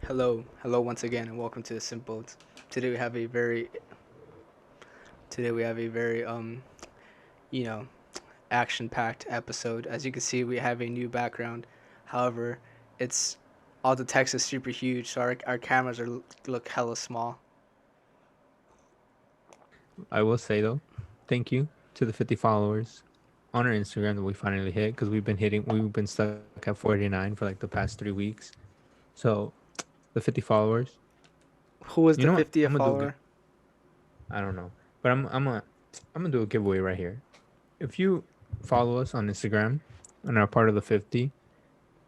Hello once again, and welcome to the Simp Boat. Today we have a very, today we have a very, you know, action-packed episode. As you can see, we have a new background. However, it's all the text is super huge, so our cameras look hella small. I will say though, thank you to the 50 followers on our Instagram that we finally hit because we've been stuck at 49 for like the past 3 weeks. So the 50 followers, Who was you know the what? 50th follower? I don't know, but I'm gonna do a giveaway right here. If you follow us on Instagram and are part of the 50,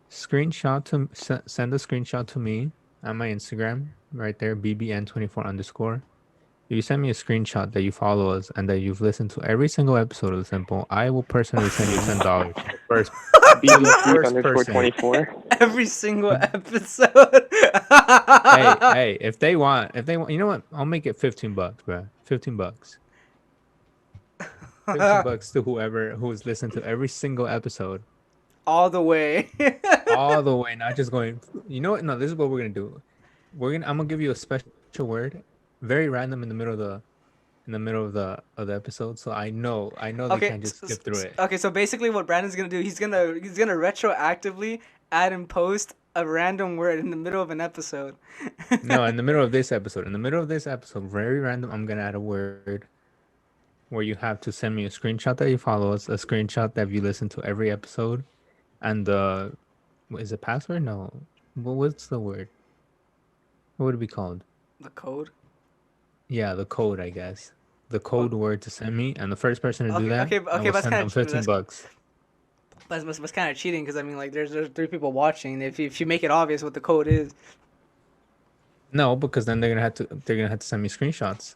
send a screenshot to me on my Instagram right there, bbn24 underscore. If you send me a screenshot that you follow us and that you've listened to every single episode of The Simple, I will personally send you $10 to the first BB underscore person. 24. Every single episode. Hey, if they want, you know what? I'll make it $15, bro. $15. $15 to whoever who's listened to every single episode All the way. all the way, not just going. You know what? No, this is what we're gonna do. I'm gonna give you a special word, very random in the middle of the episode, so I know they Okay, can't just skip through it. okay. So basically, what Brandon's gonna do, he's gonna retroactively add and post a random word in the middle of an episode. No, in the middle of this episode, very random, I'm gonna add a word where you have to send me a screenshot that you follow us, a screenshot that you listen to every episode, and what is it password? No, what's the word? What would it be called? The code. Yeah, the code, I guess. The code word to send me, and the first person to do Okay, that, okay, I okay. will That's send kind them of 15 bucks. that's kind of cheating because I mean, like, there's three people watching. If you make it obvious what the code is, No, because then they're gonna have to send me screenshots.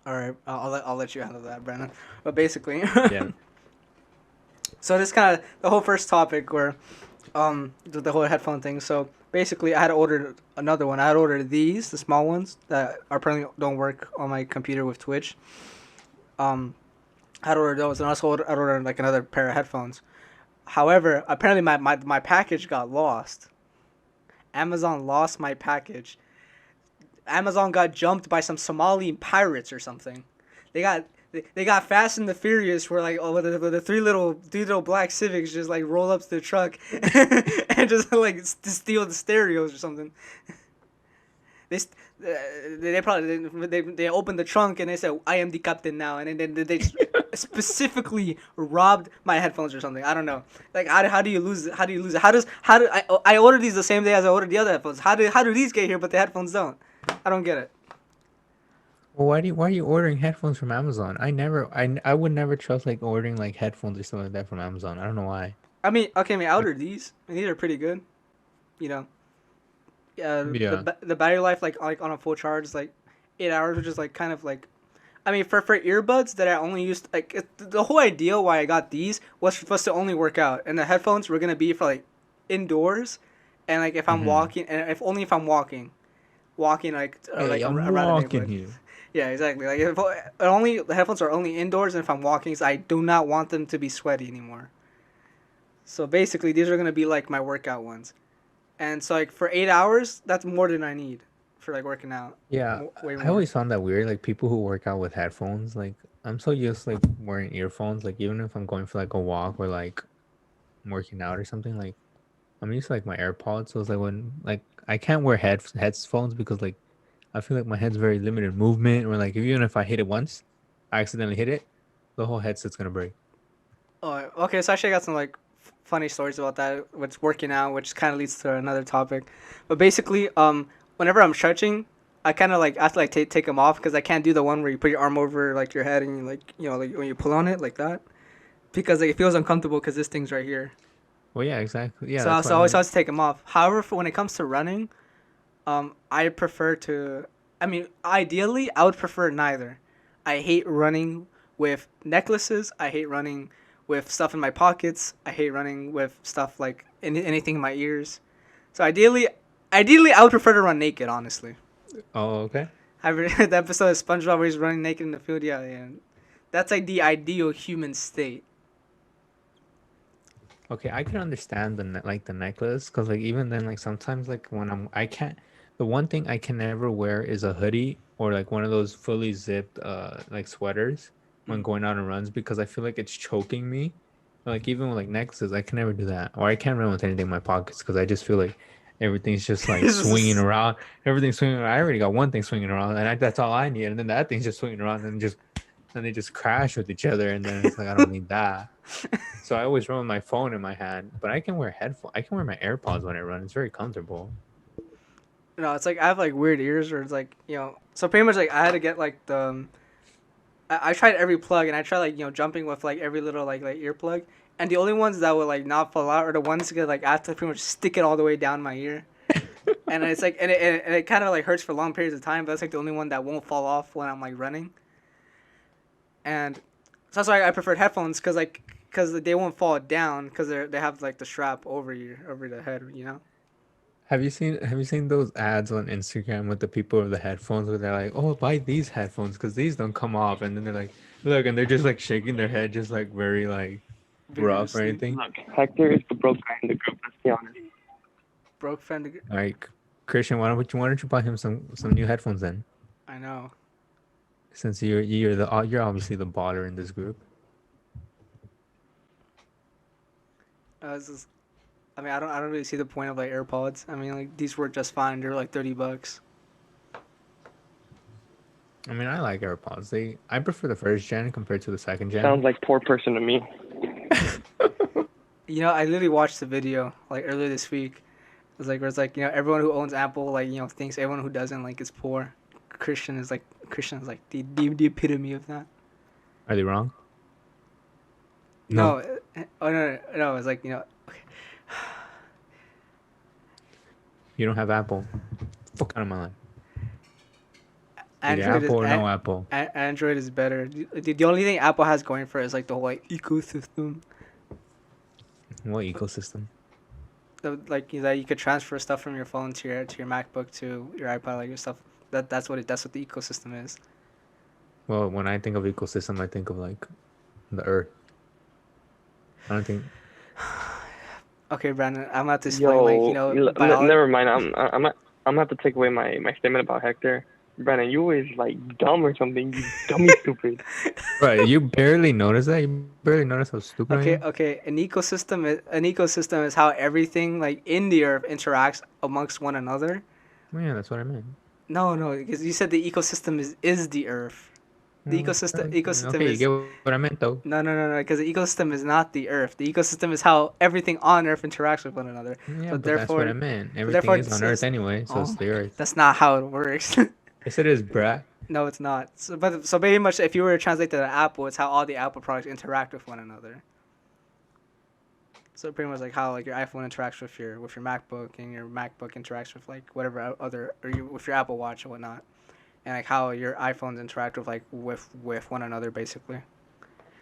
all right, I'll let you handle that, Brandon. But basically, Yeah. so this kind of the whole first topic where the whole headphone thing. So basically, I had ordered another one. I had ordered these, the small ones that apparently don't work on my computer with Twitch. Um, I had ordered those, and also I ordered like another pair of headphones. However, apparently my package got lost. Amazon lost my package. Amazon got jumped by some Somali pirates or something. They got they got Fast and the Furious where like the three little black Civics just like roll up to the truck and just like steal the stereos or something. They they probably they opened the trunk and they said I am the captain now, and then they specifically robbed my headphones or something. I don't know. Like how do you lose it? How do you lose it? How do I ordered these the same day as I ordered the other headphones? How do these get here but the headphones don't? I don't get it. Well, why are you ordering headphones from Amazon? I would never trust like ordering like headphones or something like that from Amazon. I don't know why. I mean, okay, I mean, I Like, ordered these, and these are pretty good. You know, yeah. the battery life like on a full charge is like 8 hours, which is like kind of like, I mean, for earbuds that I only used like the whole idea why I got these was supposed to only work out, and the headphones were gonna be for like indoors, and like if I'm Mm-hmm. walking, and if only if I'm walking like Hey, I'm around the walking neighborhood. here. Yeah, exactly. Like if only the headphones are only indoors, and if I'm walking, so I do not want them to be sweaty anymore. So basically, these are gonna be like my workout ones. And so like for 8 hours, that's more than I need for like working out. Yeah, Way I more. always found that weird. Like people who work out with headphones. Like I'm so used to like wearing earphones. Like even if I'm going for like a walk or like working out or something, like I'm used to like my AirPods. So it's like when like I can't wear headphones because like I feel like my head's very limited movement, or like even if I hit it once, I accidentally hit it, the whole headset's gonna break. Oh, okay. So actually, I got some like funny stories about that. What's working out, which kind of leads to another topic. But basically, whenever I'm stretching, I kind of like I have to like take them off because I can't do the one where you put your arm over like your head and you like like when you pull on it like that because like it feels uncomfortable because this thing's right here. Well, yeah, exactly. Yeah, So that's I why. always have to take them off. However, for when it comes to running, I prefer to. I mean, ideally, I would prefer neither. I hate running with necklaces. I hate running with stuff in my pockets. I hate running with stuff like anything in my ears. So ideally, I would prefer to run naked. Honestly, Oh, okay. have you read the episode of SpongeBob where he's running naked in the field? Yeah, yeah. That's like the ideal human state. Okay, I can understand the necklace because like even then like sometimes like when I can't, the one thing I can never wear is a hoodie or like one of those fully zipped like sweaters when Mm. going out on runs because I feel like it's choking me. Like even with like necklaces, I can never do that, or I can't run with anything in my pockets because I just feel like everything's just like This swinging is- around. Everything's swinging around. I already got one thing swinging around, and that's all I need. And then that thing's just swinging around, and just and they just crash with each other, and then it's like I don't need that. So I always run with my phone in my hand, but I can wear headphones. I can wear my AirPods when I run. It's very comfortable. No, it's like I have like weird ears, or it's like So pretty much like I had to get like I tried every plug, and I tried like jumping with like every little like earplug, and the only ones that would like not fall out are the ones that like I have to pretty much stick it all the way down my ear, and it's like and it kind of like hurts for long periods of time, but that's like the only one that won't fall off when I'm like running, and so that's why I preferred headphones because they won't fall down because they have like the strap over the head. Have you seen those ads on Instagram with the people with the headphones where they're like, "Oh, buy these headphones because these don't come off," and then they're like, "Look," and they're just like shaking their head, just like very like rough or Vigorously. anything. Look, Hector is the broke guy in the group. Let's be honest. Broke fender. Like Christian, why don't you buy him some new headphones then? I know. Since you're obviously the baller in this group. It's just, I mean, I don't really see the point of like AirPods. I mean, like these work just fine. They're like $30. I mean, I like AirPods. I prefer the first gen compared to the second gen. Sounds like poor person to me. I literally watched the video like earlier this week. Where it's like everyone who owns Apple like thinks everyone who doesn't like is poor. Christian is like the epitome of that. Are they wrong? No, oh no, it's like okay. You don't have Apple. Fuck out of my life. Either Android is Apple or no Apple. Android is better. The only thing Apple has going for it is like the whole like ecosystem. What ecosystem? Like that you could transfer stuff from your phone to your MacBook to your iPad, like your stuff. That's what the ecosystem is. Well, when I think of ecosystem, I think of like the Earth. I don't think. Okay, Brandon, I'm about to explain biology. never mind. I'm gonna have to take away my statement about Hector. Brandon, you always like dumb or something. You dummy stupid. Right, you barely notice that. You barely notice how stupid I am. Okay. An ecosystem is how everything like in the earth interacts amongst one another. Yeah, that's what I meant. No, because you said the ecosystem is the earth. The Well, ecosystem okay, is you get what I meant though. no, because the ecosystem is not the earth. The ecosystem is how everything on earth interacts with one another. Yeah, So but that's what therefore, I meant. therefore Everything is on Earth anyway, so it's the Earth. that's not how it works. Yes, it is, bruh. No, it's not. So pretty much, if you were to translate to the Apple, it's how all the Apple products interact with one another. So pretty much like how like your iPhone interacts with your MacBook, and your MacBook interacts with like whatever other with your Apple Watch and whatnot, and like how your iPhones interact with with one another basically.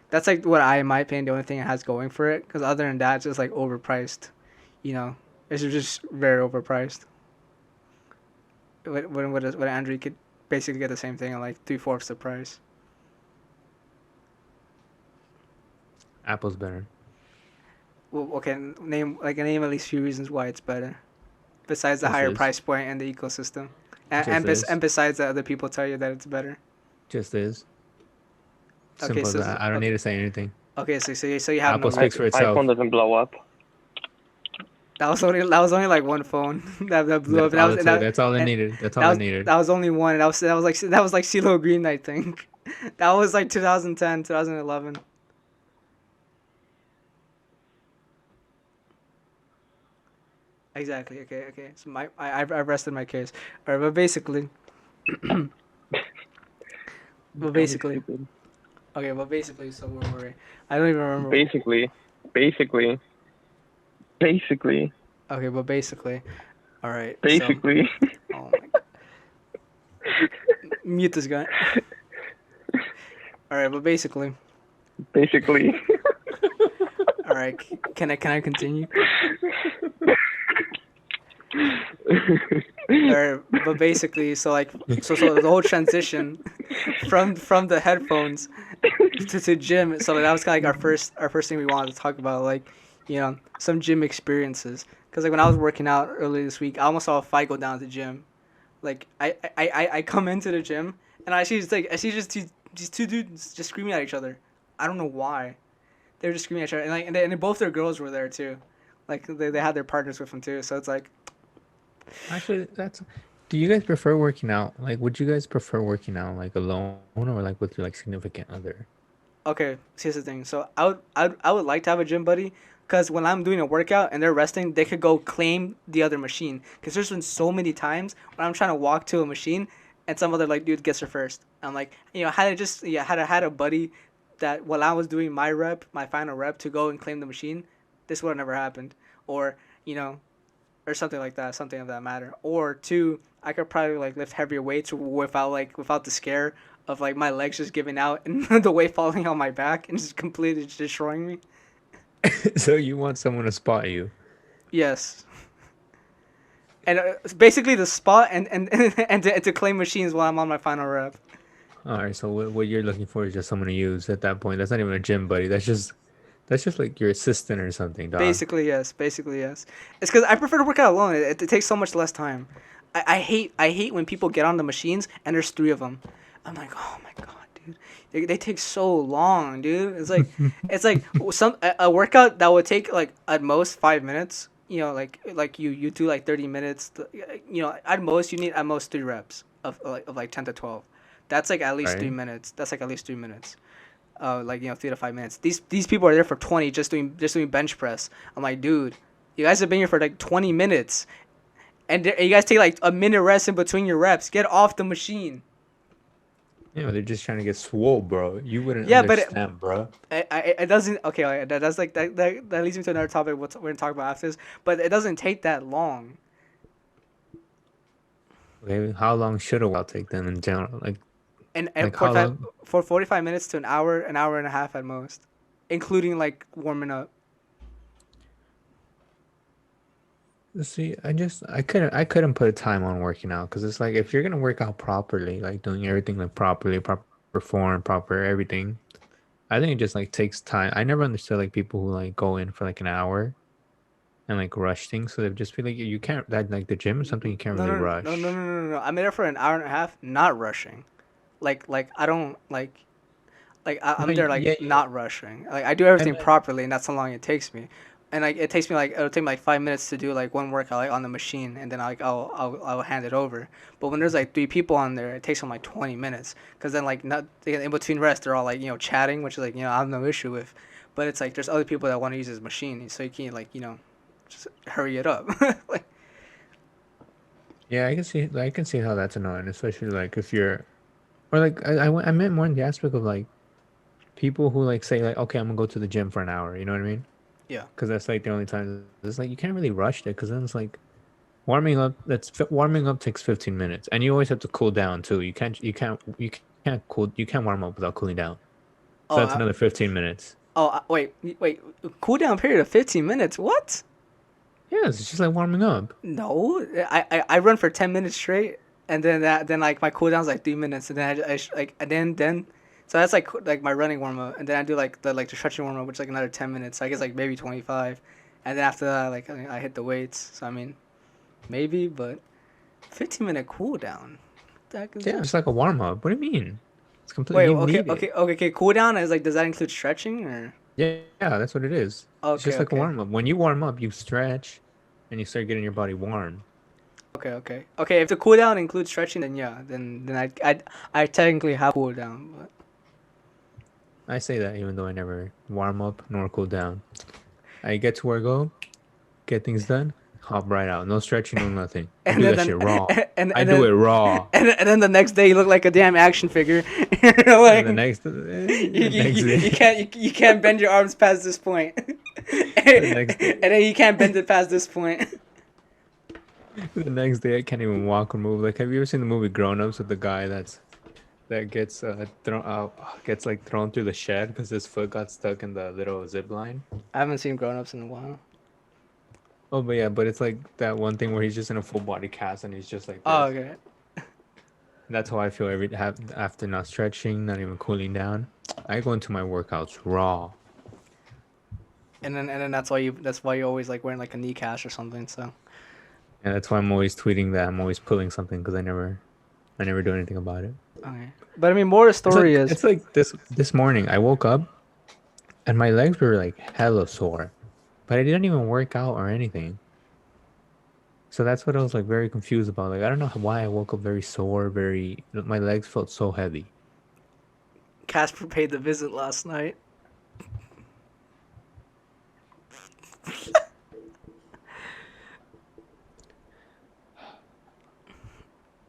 That's like what in my opinion, the only thing it has going for it. Because other than that, it's just like overpriced. It's just very overpriced. When Android could basically get the same thing at like 3/4 the price. Apple's better. Well, okay, name at least few reasons why it's better, besides the Just higher is. price point and the ecosystem, Just is. and besides that, other people tell you that it's better. Just is. Okay, Simple as that. I don't need to say anything. Okay, so you have Apple no. speaks for itself. iPhone doesn't blow up. That was only like one phone that blew up. That's all it needed. That's all it needed. That was only one. That was like CeeLo Green, I think. That was like 2010, 2011. Exactly. Okay. So I've rested my case. All right, but basically, okay. But basically, so where were we? I don't even remember. Basically. Okay, but basically, all right. Basically. So, oh my God. Mute this guy. All right, but basically. Basically. All right. Can I continue? Or, but basically, so the whole transition from the headphones to gym. So that was kind of like our first thing we wanted to talk about. Like, some gym experiences. Cause like when I was working out earlier this week, I almost saw a fight go down at the gym. Like I come into the gym and I see just these two dudes just screaming at each other. I don't know why. They were just screaming at each other, and both their girls were there too. Like they had their partners with them too. So it's like, Actually, that's. Do you guys prefer working out? Like, would you guys prefer working out like alone or like with your like significant other? okay, so here's the thing. So I would like to have a gym buddy, because when I'm doing a workout and they're resting, they could go claim the other machine. Because there's been so many times when I'm trying to walk to a machine and some other like dude gets her first. I'm like, had a buddy that while I was doing my final rep to go and claim the machine, this would have never happened. Or you know, or something like that, something of that matter. Or two, I could probably like lift heavier weights without the scare of like my legs just giving out and the weight falling on my back and just completely destroying me. So you want someone to spot you? Yes. And basically the spot and to claim machines while I'm on my final rep. All right. So what you're looking for is just someone to use at that point. That's not even a gym buddy. That's just like your assistant or something, dog. Basically yes. Basically yes. It's because I prefer to work out alone. It takes so much less time. I hate when people get on the machines and there's three of them. I'm like, oh my god, dude, they take so long, dude. It's like a workout that would take like at most 5 minutes. Like you do like 30 minutes. At most you need at most 3 reps of like 10 to 12. That's like at least three Right? minutes. That's like at least 3 minutes. 3 to 5 minutes. These people are there for 20 just doing bench press. I'm like, dude, you guys have been here for like 20 minutes, and you guys take like a minute rest in between your reps. Get off the machine. They're just trying to get swole, bro. You wouldn't Yeah, but understand, bro. it doesn't. Okay, that's like that leads me to another topic. What we're gonna talk about after this, but it doesn't take that long. Okay, how long should a while take then in general? And Like how 45 long? for 45 minutes to an hour and a half at most, including like warming up. See, I couldn't put a time on working out because it's like if you're gonna work out properly, like doing everything like properly, proper form, proper everything. I think it just like takes time. I never understood like people who like go in for like an hour and like rush things. So they just feel like you can't that like the gym is something you can't No, really no, no, no, no, rush. no, no. I'm there for an hour and a half, not rushing. Like I don't like No, I'm there yeah, like yeah. not rushing. Like I do I everything meant properly, and that's how long it takes me. And like it'll take me like 5 minutes to do like one workout like on the machine, and then I'll hand it over. But when there's like three people on there, it takes them like 20 minutes. Cause then like not in between rest, they're all like chatting, which is like I have no issue with. But it's like there's other people that want to use this machine, so you can't like just hurry it up. Like yeah, I can see how that's annoying, especially like if you're or like I meant more in the aspect of like people who like say like okay I'm gonna go to the gym for an hour. You know what I mean? yeah. Because that's like the only time it's like you can't really rush it because then it's like warming up takes 15 minutes and you always have to cool down too. You can't warm up without cooling down. So Oh, that's another 15 minutes. wait. Cool down period of 15 minutes. What? Yeah, it's just like warming up. No, I run for 10 minutes straight, and then like my cooldown's like 3 minutes, and then like and then so that's like my running warm up, and then I do like the stretching warm up, which is like another 10 minutes. So I guess like maybe 25, and then after that like I hit the weights. So I mean maybe, but 15-minute cooldown. The heck is Yeah, that? it's like a warm up. What do you mean? It's completely Wait, you okay, need it. okay, okay, okay. Cooldown is like, does that include stretching or? Yeah, that's what it is. It's Okay, just like a okay, warm up. When you warm up, you stretch and you start getting your body warm. okay. If the cooldown includes stretching, then yeah, then I technically have cooldown, but. I say that even though I never warm up nor cool down. I get to where I go, get things done, hop right out. No stretching, no nothing. I and do then, that shit raw. I and do then it raw. and then the next day you look like a damn action figure. And Like the next you day, can't you can't bend your arms past this point, the next and day, then you can't bend it past this point. the next day, I can't even walk or move. Like, have you ever seen the movie Grown Ups with the guy that gets gets like thrown through the shed because his foot got stuck in the little zip line? I haven't seen Grown Ups in a while. Oh, but yeah, but it's like that one thing where he's just in a full body cast and he's just like Oh, this. okay. That's how I feel after not stretching, not even cooling down. I go into my workouts raw. and then that's why you always like wearing like a knee cast or something. So Yeah, that's why I'm always tweeting that I'm always pulling something because I never do anything about it. okay, but I mean, more of the It's story like is it's like this morning I woke up and my legs were like hella sore, but I didn't even work out or anything. So that's what I was like very confused about. Like I don't know why I woke up very sore, very my legs felt so heavy. Casper paid the visit last night.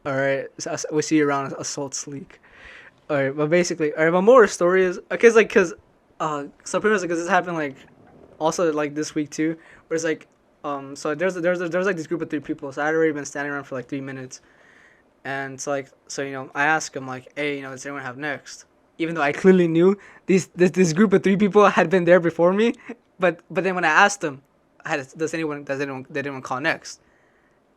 All right, so we see you around Assault Sleek. All right, but basically, all right, but more story is so pretty much because this happened like also like this week too, where it's like so there's like this group of three people, so I had already been standing around for like 3 minutes, and so I asked him like, hey, does anyone have next? Even though I clearly knew this group of three people had been there before me, but then when I asked them, does anyone call next?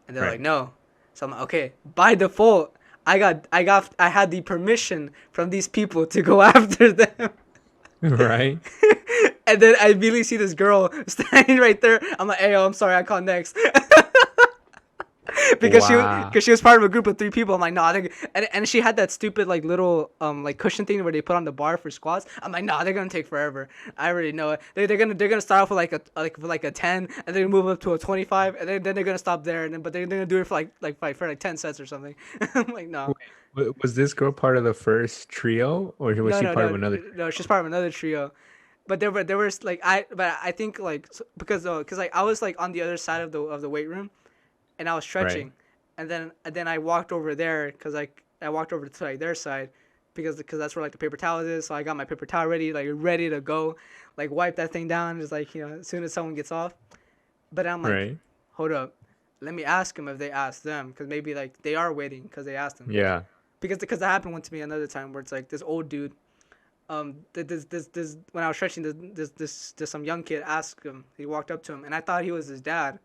And they're like, Right. no. So I'm like, okay, by default, I had the permission from these people to go after them. Right? And then I immediately see this girl standing right there. I'm like, hey, yo, I'm sorry, I call next. Wow. Because she was part of a group of three people. I'm like, nah, and she had that stupid like little like cushion thing where they put on the bar for squats. I'm like, nah, they're gonna take forever. I already know it. They're gonna start off with like a 10, and then move up to a 25, and then they're gonna stop there, and then but they're gonna do it for 10 sets or something. I'm like, no. Was this girl part of the first trio, or was No, she no, part of no, another? no. She's part of another trio, but there was like I think like because like I was like on the other side of the weight room, and I was Right. stretching, and then I walked over there because I walked over to like their side, because that's where like the paper towel is. So I got my paper towel ready to go, like wipe that thing down just like as soon as someone gets off. But I'm like, Right. hold up, let me ask them if they asked them because maybe like they are waiting because they asked them Yeah. because that happened one to me another time where it's like this old dude this when I was stretching this some young kid asked him, he walked up to him, and I thought he was his dad,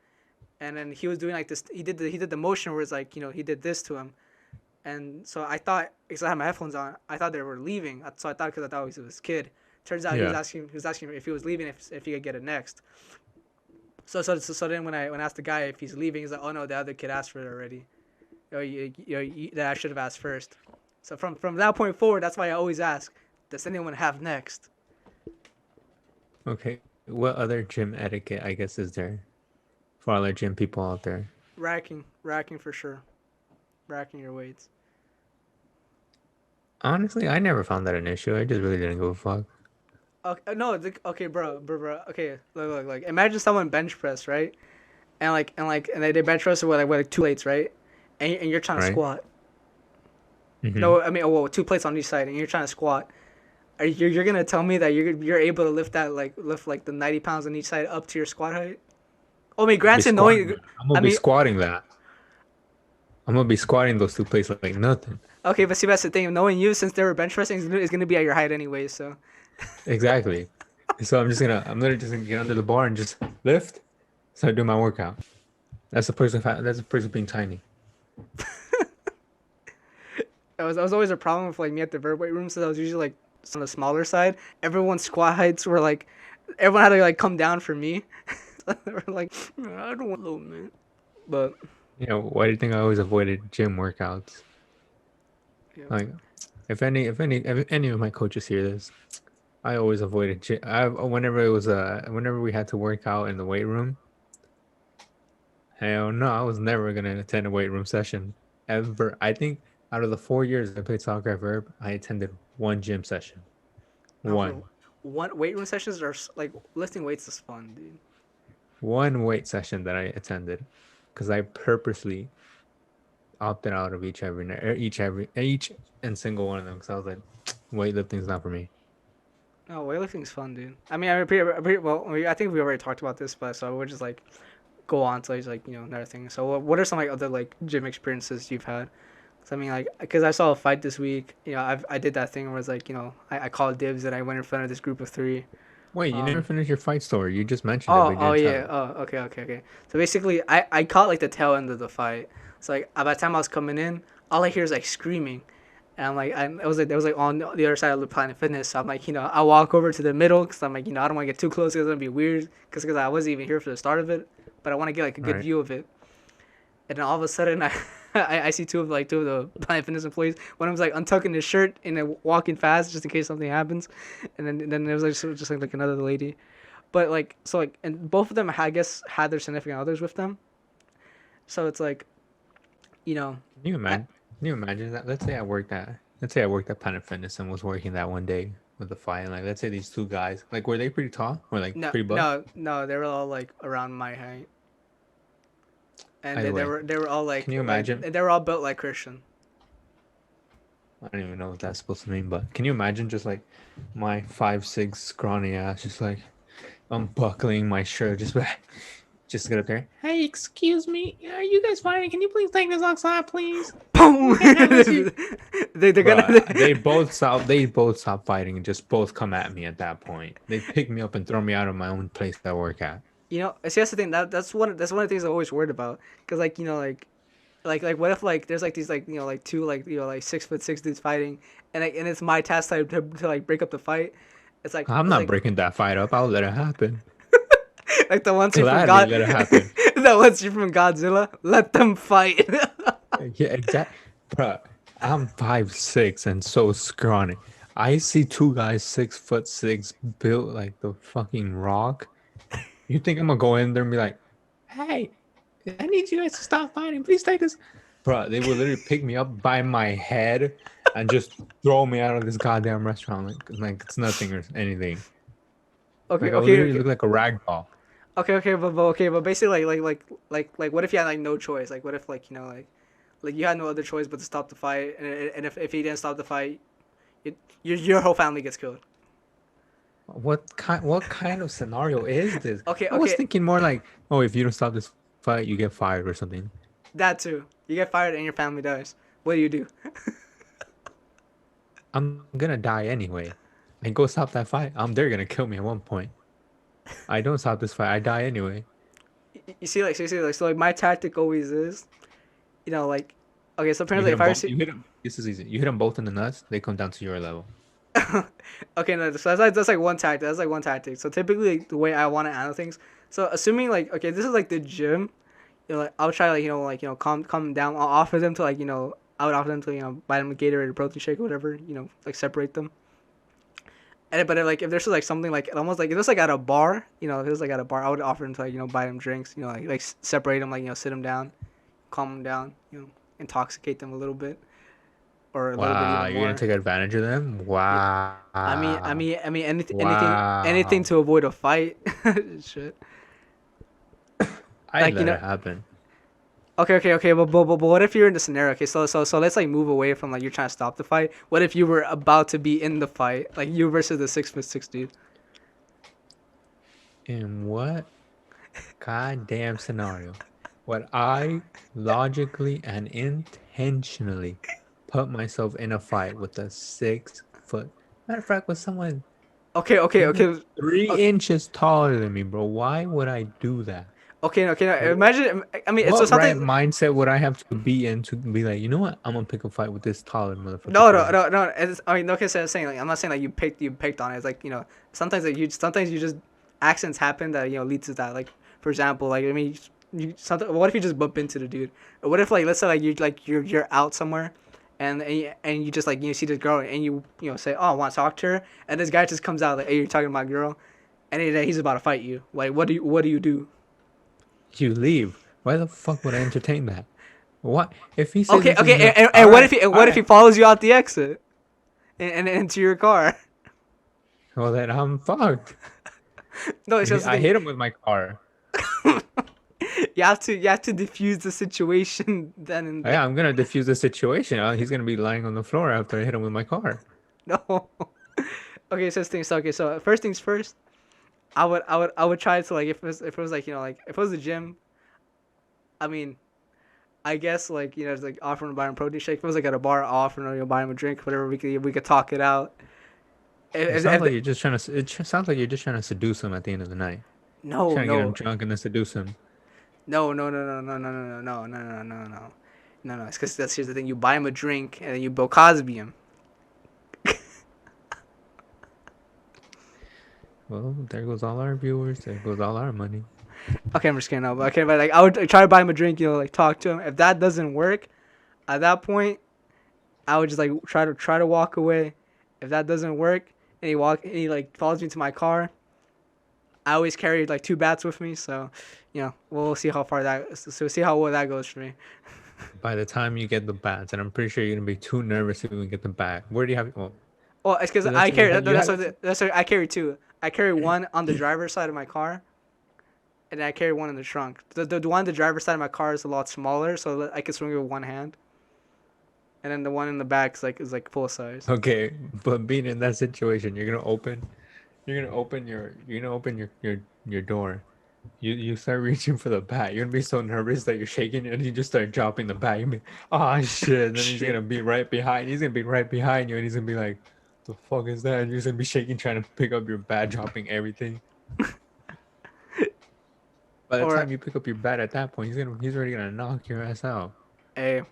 and then he was doing like this, he did the motion where it's like he did this to him, and so I thought, because I had my headphones on, I thought they were leaving, so I thought, because I thought he was his kid. Turns out Yeah. he was asking if he was leaving, if he could get it next. So then when I asked the guy if he's leaving, he's like, oh no, the other kid asked for it already. That I should have asked first. So from that point forward, that's why I always ask, does anyone have next? Okay. What other gym etiquette, I guess, is there for other gym people out there? Racking for sure. Racking your weights. Honestly, I never found that an issue. I just really didn't give a fuck. Okay, no, okay, bro. Okay, look. Imagine someone bench press, right? And they bench press with like two plates, right? And you're trying to Right? squat. Mm-hmm. No, I mean, well, two plates on each side, and you're trying to squat. You're gonna tell me that you're able to lift like the 90 pounds on each side up to your squat height? Oh, I mean, granted, knowing, I'm gonna I be mean, squatting that. I'm gonna be squatting those two plates like nothing. okay, but see, that's the thing. Knowing you, since they were bench pressing, is gonna be at your height anyway. So, Exactly. So I'm literally just gonna get under the bar and just lift. So I do my workout. That's the person being tiny. that was always a problem with like me at the vert weight room. So I was usually like on the smaller side. Everyone's squat heights were like, everyone had to like come down for me. They were like, I don't want low, man. But Why do you think I always avoided gym workouts? yeah. Like, if any of my coaches hear this, I always avoided gym. Whenever we had to work out in the weight room, hell no, I was never gonna attend a weight room session ever. I think out of the 4 years I played soccer at Verb, I attended one gym session. No, for One. one weight room sessions are like lifting weights is fun, dude. One weight session that I attended, because I purposely opted out of each and single one of them, because I was like, weightlifting's not for me. No, weightlifting is fun, dude. I mean, well, I think we already talked about this, but so we'll just like go on to like another thing. So what are some like other like gym experiences you've had? 'Cause I mean, like, because I saw a fight this week. I did that thing where it's like I called dibs and I went in front of this group of three. Wait, you never Um. finished your fight story. You just mentioned it, but Oh, you oh didn't tell yeah. it. Oh, okay. So basically, I caught like the tail end of the fight. So like by the time I was coming in, all I hear is like screaming, And I'm like, it was like on the other side of the Planet Fitness. So I'm like, I walk over to the middle because I'm like, I don't want to get too close because it's gonna be weird because I wasn't even here for the start of it, but I want to get like a good Right. view of it. And then all of a sudden, I see two of the Planet Fitness employees. One of them's like untucking his shirt and then walking fast just in case something happens. And then there was like just like another lady, but like so like and both of them I guess had their significant others with them. So it's like, you know, Can you I, imagine? Can you imagine that? Let's say I worked at Planet Fitness and was working that one day with the fight. And like, let's say these two guys, like, were they pretty tall or like no pretty buff? no they were all like around my height, and Either way, they were all can you imagine? they were all built like Christian. I don't even know what that's supposed to mean, but can you imagine just like my 5'6" scrawny ass, just like unbuckling my shirt, just get up there. Hey, excuse me, are you guys fighting? Can you please take this outside, please? Boom! Can't have this here. They're gonna. Bruh, they both stop. They both stop fighting and just both come at me at that point. They pick me up and throw me out of my own place that I work at. See, that's the thing. That's one of the things I'm always worried about. Cause like like what if like there's like these like like two like like 6'6" dudes fighting, and it's my task to like break up the fight. I'm It's not like breaking that fight up. I'll let it happen. like the ones from Gladly let it happen. the ones from Godzilla. Let them fight. Yeah, exactly. Bruh, I'm 5'6" and so scrawny. I see two guys 6'6" built like the fucking rock. You think I'm gonna go in there and be like, "Hey, I need you guys to stop fighting. Please take this." Bruh, they would literally pick me up by my head and just throw me out of this goddamn restaurant like it's nothing or anything. Okay, Like I would okay, literally okay. look like a rag doll. But basically like what if you had like no choice? Like what if like like you had no other choice but to stop the fight, and if he didn't stop the fight, your whole family gets killed. What kind of scenario is this? Okay, I was okay, thinking more like, oh, if you don't stop this fight, you get fired or something. that too. You get fired and your family dies. What do you do? I'm gonna die anyway. I go stop that fight. They're gonna kill me at one point. I don't stop this fight. I die anyway. You see, like seriously, like so, like my tactic always is, like, okay, so You apparently hit if them I both. receive, You hit them. This is easy. You hit them both in the nuts. They come down to your level. okay, no, so that's like one tactic. That's like one tactic. So typically, like, the way I want to handle things. So assuming like, okay, this is like the gym, like I'll try like calm them down. I'll offer them to like I would offer them to buy them a Gatorade or protein shake or whatever. Like separate them. And but like if there's like something like almost like if it's like at a bar, if it was like at a bar, I would offer them to like buy them drinks. Like separate them, like sit them down, calm them down, intoxicate them a little bit or a little bit Wow, even you're gonna more. take advantage of them? Yeah. Wow. Anything Wow. to avoid a fight. Shit. I Like let it happen. Okay. But what if you're in the scenario? Okay, so let's like move away from like you're trying to stop the fight. What if you were about to be in the fight, like you versus the 6'6" dude? In what goddamn scenario would I logically and intentionally put myself in a fight with a 6 foot? Matter of fact, with someone Okay. even 3 inches Okay. taller than me, bro. Why would I do that? Okay. No, imagine. I mean, it's so What right something. mindset would I have to be in to be like, you know what? I'm gonna pick a fight with this taller motherfucker No, no, today. no, no. I mean, okay. So I'm saying like I'm not saying like you picked on it. It's like sometimes you just accidents happen that lead to that. Like for example, like I mean, what if you just bump into the dude? Or what if like let's say like you're out somewhere, and you just like see this girl and you say, oh, I want to talk to her, and this guy just comes out like, hey, you're talking about a girl, and he's about to fight you. Like what do you do? You leave. Why the fuck would I entertain that? What if he says Okay, this is okay, a and all what right, if he all what if he right. follows you out the exit and into your car? Well then I'm fucked. No, it's just the I thing. hit him with my car. You have to diffuse the situation then and there. Yeah, I'm gonna defuse the situation. He's gonna be lying on the floor after I hit him with my car. No. Okay, so things. Okay, so first things first. I would try to like if it was like like if it was the gym. I mean, I guess like it's like offering to buy him a protein shake. If it was like at a bar, I'll offer to buy him a drink, whatever. We could talk it out. It If, sounds if, like you're just trying to. Sounds like you're just trying to seduce him at the end of the night. no, Trying to get him no, drunk and then seduce him. no. No, it's because here's the thing. You buy him a drink and then you Bill Cosby him. Well, there goes all our viewers. There goes all our money. Okay, I'm just kidding. No, but okay, but like I would try to buy him a drink, like talk to him. If that doesn't work, at that point, I would just like try to walk away. If that doesn't work, and he like follows me to my car. I always carry like 2 bats with me, so we'll see how far see how well that goes for me. By the time you get the bats, and I'm pretty sure you're gonna be too nervous to even get them back. Where do you have? Well, Well, it's because so I carry. you That's what I carry 2. I carry one on the driver's side of my car, and then I carry one in the trunk. The one on the driver's side of my car is a lot smaller, so I can swing it with one hand. And then the one in the back is like full size. Okay, but being in that situation, you're gonna open your door. You start reaching for the bat. You're gonna be so nervous that you're shaking and you just start dropping the bat. You're gonna be, oh shit. And then he's gonna be right behind. He's gonna be right behind you and he's gonna be like, the fuck is that? And you're just gonna be shaking trying to pick up your bat, dropping everything. By the time you pick up your bat at that point, he's already gonna knock your ass out. Hey,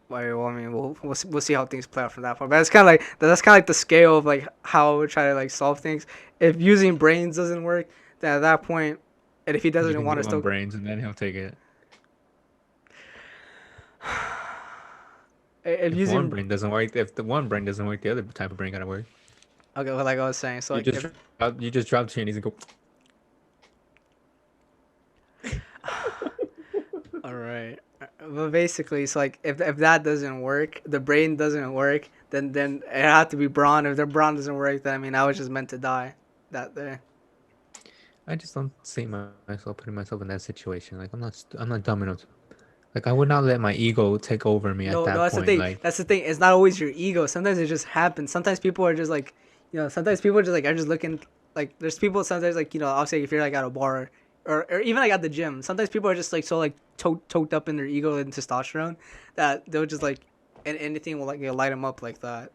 well, I mean, we'll see how things play out from that point. But it's kind of like the scale of like how I would try to like solve things. If using brains doesn't work, then at that point, and if he doesn't want to still brains, and then he'll take it. if If using one brain doesn't work, if the one brain doesn't work, the other type of brain gotta work. okay, well, like I was saying, so You like, just you just drop 2 and he's gonna go. all right. But basically, it's like if that doesn't work, the brain doesn't work, then it had to be brawn. If the brawn doesn't work, then I mean, I was just meant to die that day. I just don't see myself putting myself in that situation. Like I'm not dumb enough. Like I would not let my ego take over me at that No, that's point. the thing. Like That's the thing. It's not always your ego. Sometimes it just happens. Sometimes people are just like, sometimes people are just like are just looking like. There's people sometimes like I'll say if you're like at a bar or even like at the gym. Sometimes people are just like so like choked up in their ego and testosterone that they'll just like and anything will like light them up like that.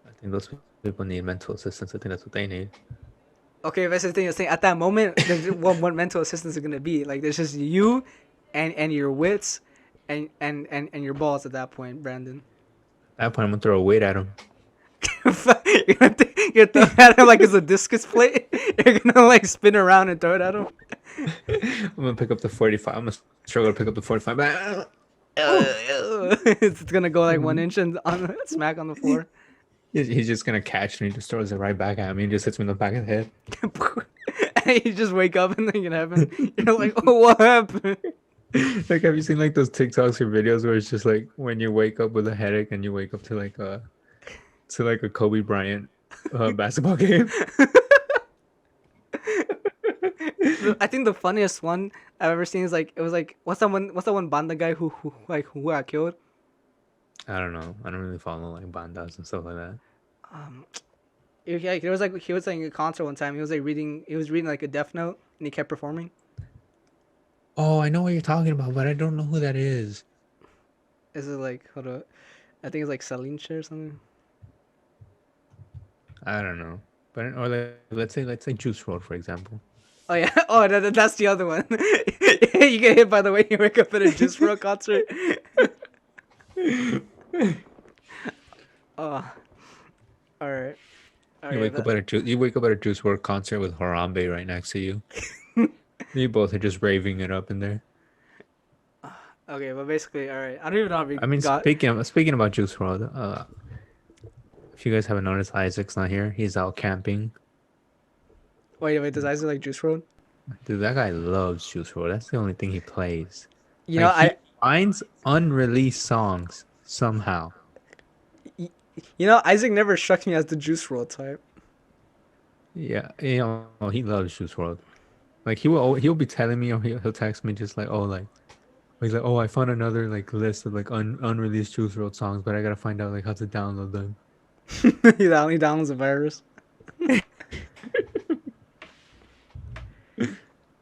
I think those people need mental assistance. I think that's what they need. Okay, that's the thing. At that moment, what mental assistance is gonna be? Like, there's just you, and your wits, and your balls at that point, Brandon. At that point, I'm gonna throw a weight at him. You're throwing at him like it's a discus plate. You're gonna like spin around and throw it at him. I'm gonna pick up the 45. I'm gonna struggle to pick up the 45. It's gonna go like 1 inch and smack on the floor. He's just gonna catch me and just throws it right back at me and just hits me in the back of the head. And you just wake up and then it happens. You're like, oh, what happened? Like, have you seen like those TikToks or videos where it's just like when you wake up with a headache and you wake up to like a Kobe Bryant basketball game? I think the funniest one I've ever seen is like it was like what's that one Banda guy who got killed? I don't know. I don't really follow like bandas and stuff like that. Yeah, he was like a concert one time. He was reading like a Death Note and he kept performing. Oh, I know what you're talking about, but I don't know who that is. Is it like hold up? I think it's like Celine or something. I don't know, but or like, let's say Juice WRLD, for example. Oh yeah. Oh, that's the other one. You get hit by the way you wake up at a Juice WRLD concert. Oh, all right. You wake up at a Juice WRLD concert with Harambe right next to you. You both are just raving it up in there. Okay, but basically, all right. I don't even know how we I mean, got. speaking about Juice WRLD, if you guys haven't noticed, Isaac's not here. He's out camping. Wait, does Isaac like Juice WRLD? Dude, that guy loves Juice WRLD. That's the only thing he plays. You know, he finds unreleased songs somehow. Isaac never struck me as the Juice WRLD type. Yeah, he loves Juice WRLD. Like he'll be telling me, or he'll text me just like, he's like, I found another like list of like unreleased Juice WRLD songs, but I gotta find out like how to download them. He only downloads a virus.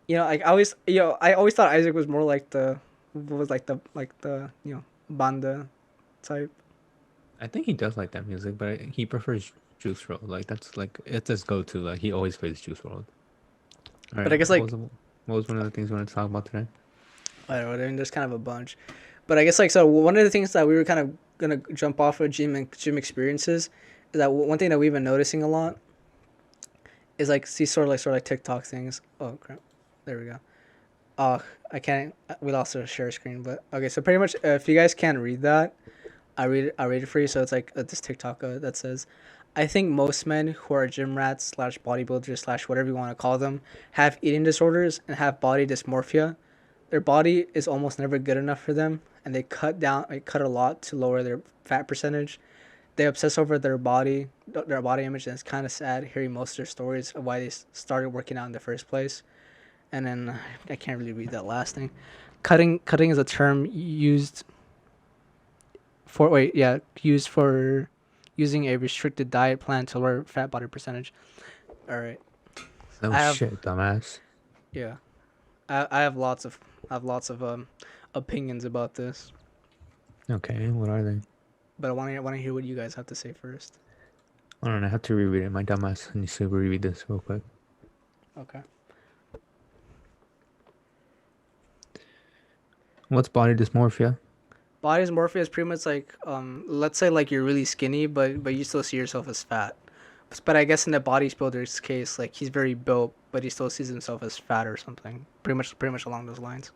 Like I always thought Isaac was more like the banda type. I think he does like that music, but he prefers Juice WRLD. Like that's like it's his go-to. Like he always plays Juice WRLD. But I guess like what was one of the things we wanted to talk about today? I don't know. I mean, there's kind of a bunch, but I guess like so. One of the things that we were kind of gonna jump off of gym experiences is that one thing that we've been noticing a lot is like see sort of like TikTok things. Oh crap, there we go. Oh, I can't. We lost our share screen, but okay. So pretty much, if you guys can't read that, I read it for you. So it's like this TikTok that says, I think most men who are gym rats slash bodybuilders slash whatever you want to call them have eating disorders and have body dysmorphia. Their body is almost never good enough for them, and they cut a lot to lower their fat percentage. They obsess over their body image, and it's kind of sad hearing most of their stories of why they started working out in the first place. And then I can't really read that last thing. Cutting is a term used for using a restricted diet plan to lower fat body percentage. All right, No I have shit, dumbass. yeah, I have lots of opinions about this, Okay, what are they? but I want to hear what you guys have to say first. I don't know. I have to reread it. My dumbass needs to reread this real quick. Okay. What's body dysmorphia? Body dysmorphia is pretty much like let's say like you're really skinny, but you still see yourself as fat. But I guess in the bodybuilder's case, like he's very built, but he still sees himself as fat or something. Pretty much along those lines.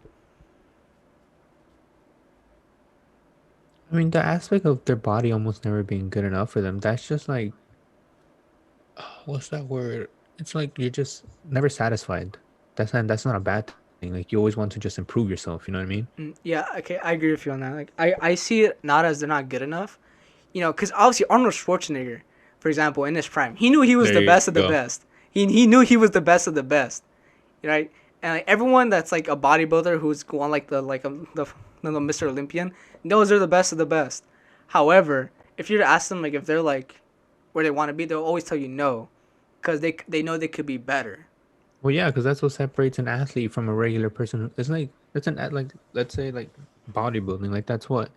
I mean, the aspect of their body almost never being good enough for them, that's just like, what's that word? It's like you're just never satisfied. That's not a bad thing. Like you always want to just improve yourself. You know what I mean? Yeah, okay, I agree with you on that. Like, I see it not as they're not good enough, you know, because obviously Arnold Schwarzenegger, for example, in his prime, he knew he was There the you best of the go. best. He knew he was the best of the best, right? And like everyone that's like a bodybuilder who's going like the Mr. Olympian knows they're the best of the best. However, if you were to ask them like if they're like where they want to be, they'll always tell you no, because they know they could be better. Well, yeah, because that's what separates an athlete from a regular person. It's like like let's say like bodybuilding. Like that's what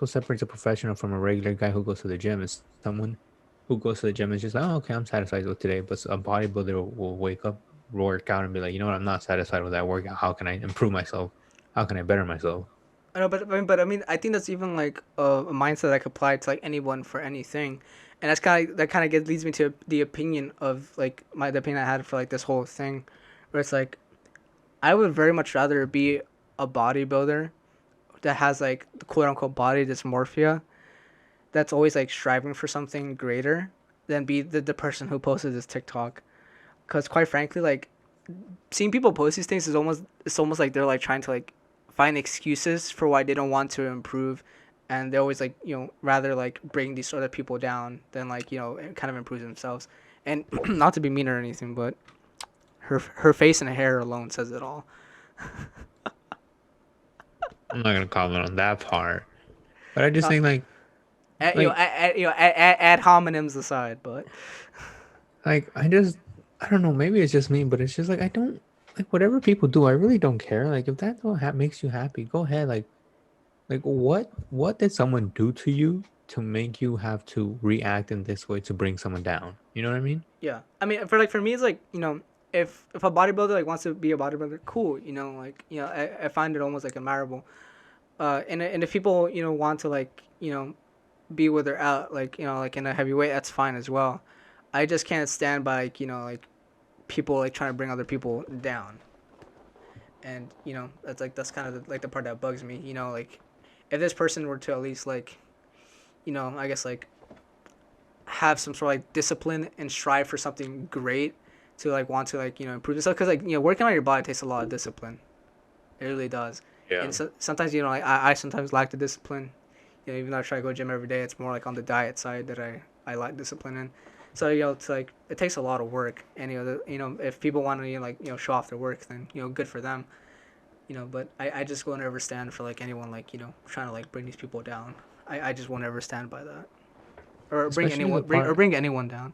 separates a professional from a regular guy who goes to the gym. Is someone who goes to the gym and is just like, oh, okay, I'm satisfied with today. But a bodybuilder will wake up, work out, and be like, you know what, I'm not satisfied with that workout. How can I improve myself? How can I better myself? I know, but I mean, I think that's even like a mindset that could apply to like anyone for anything, and that kind of leads me to the opinion of like the opinion I had for like this whole thing, where it's like I would very much rather be a bodybuilder that has like the quote unquote body dysmorphia, that's always like striving for something greater, than be the person who posted this TikTok, because quite frankly, like seeing people post these things is almost like they're like trying to like find excuses for why they don't want to improve, and they always like rather like bring these other people down than like kind of improve themselves. And not to be mean or anything, but her face and hair alone says it all. I'm not gonna comment on that part, but I just Not, think like ad hominems aside, but I don't know, maybe it's just me, but it's just like I don't like whatever people do. I really don't care. Like if that's what makes you happy, go ahead. Like what did someone do to you to make you have to react in this way to bring someone down? You know what I mean? yeah, I mean, for me, it's like if a bodybuilder like wants to be a bodybuilder, cool. I find it almost like admirable. And if people want to like be where they're at, like like in a heavyweight, that's fine as well. I just can't stand by like people like trying to bring other people down. And that's kind of like the part that bugs me. Like if this person were to at least like I guess like have some sort of like discipline and strive for something great, to like want to like improve yourself, because like working on your body takes a lot of discipline. It really does. Yeah. And so, sometimes like I sometimes lack the discipline. Even though I try to go to gym every day, it's more like on the diet side that I lack discipline in. So it's like it takes a lot of work, and if people want to like show off their work, then good for them. But I just won't ever stand for like anyone like trying to like bring these people down. I just won't ever stand by that, or Especially the bring anyone down.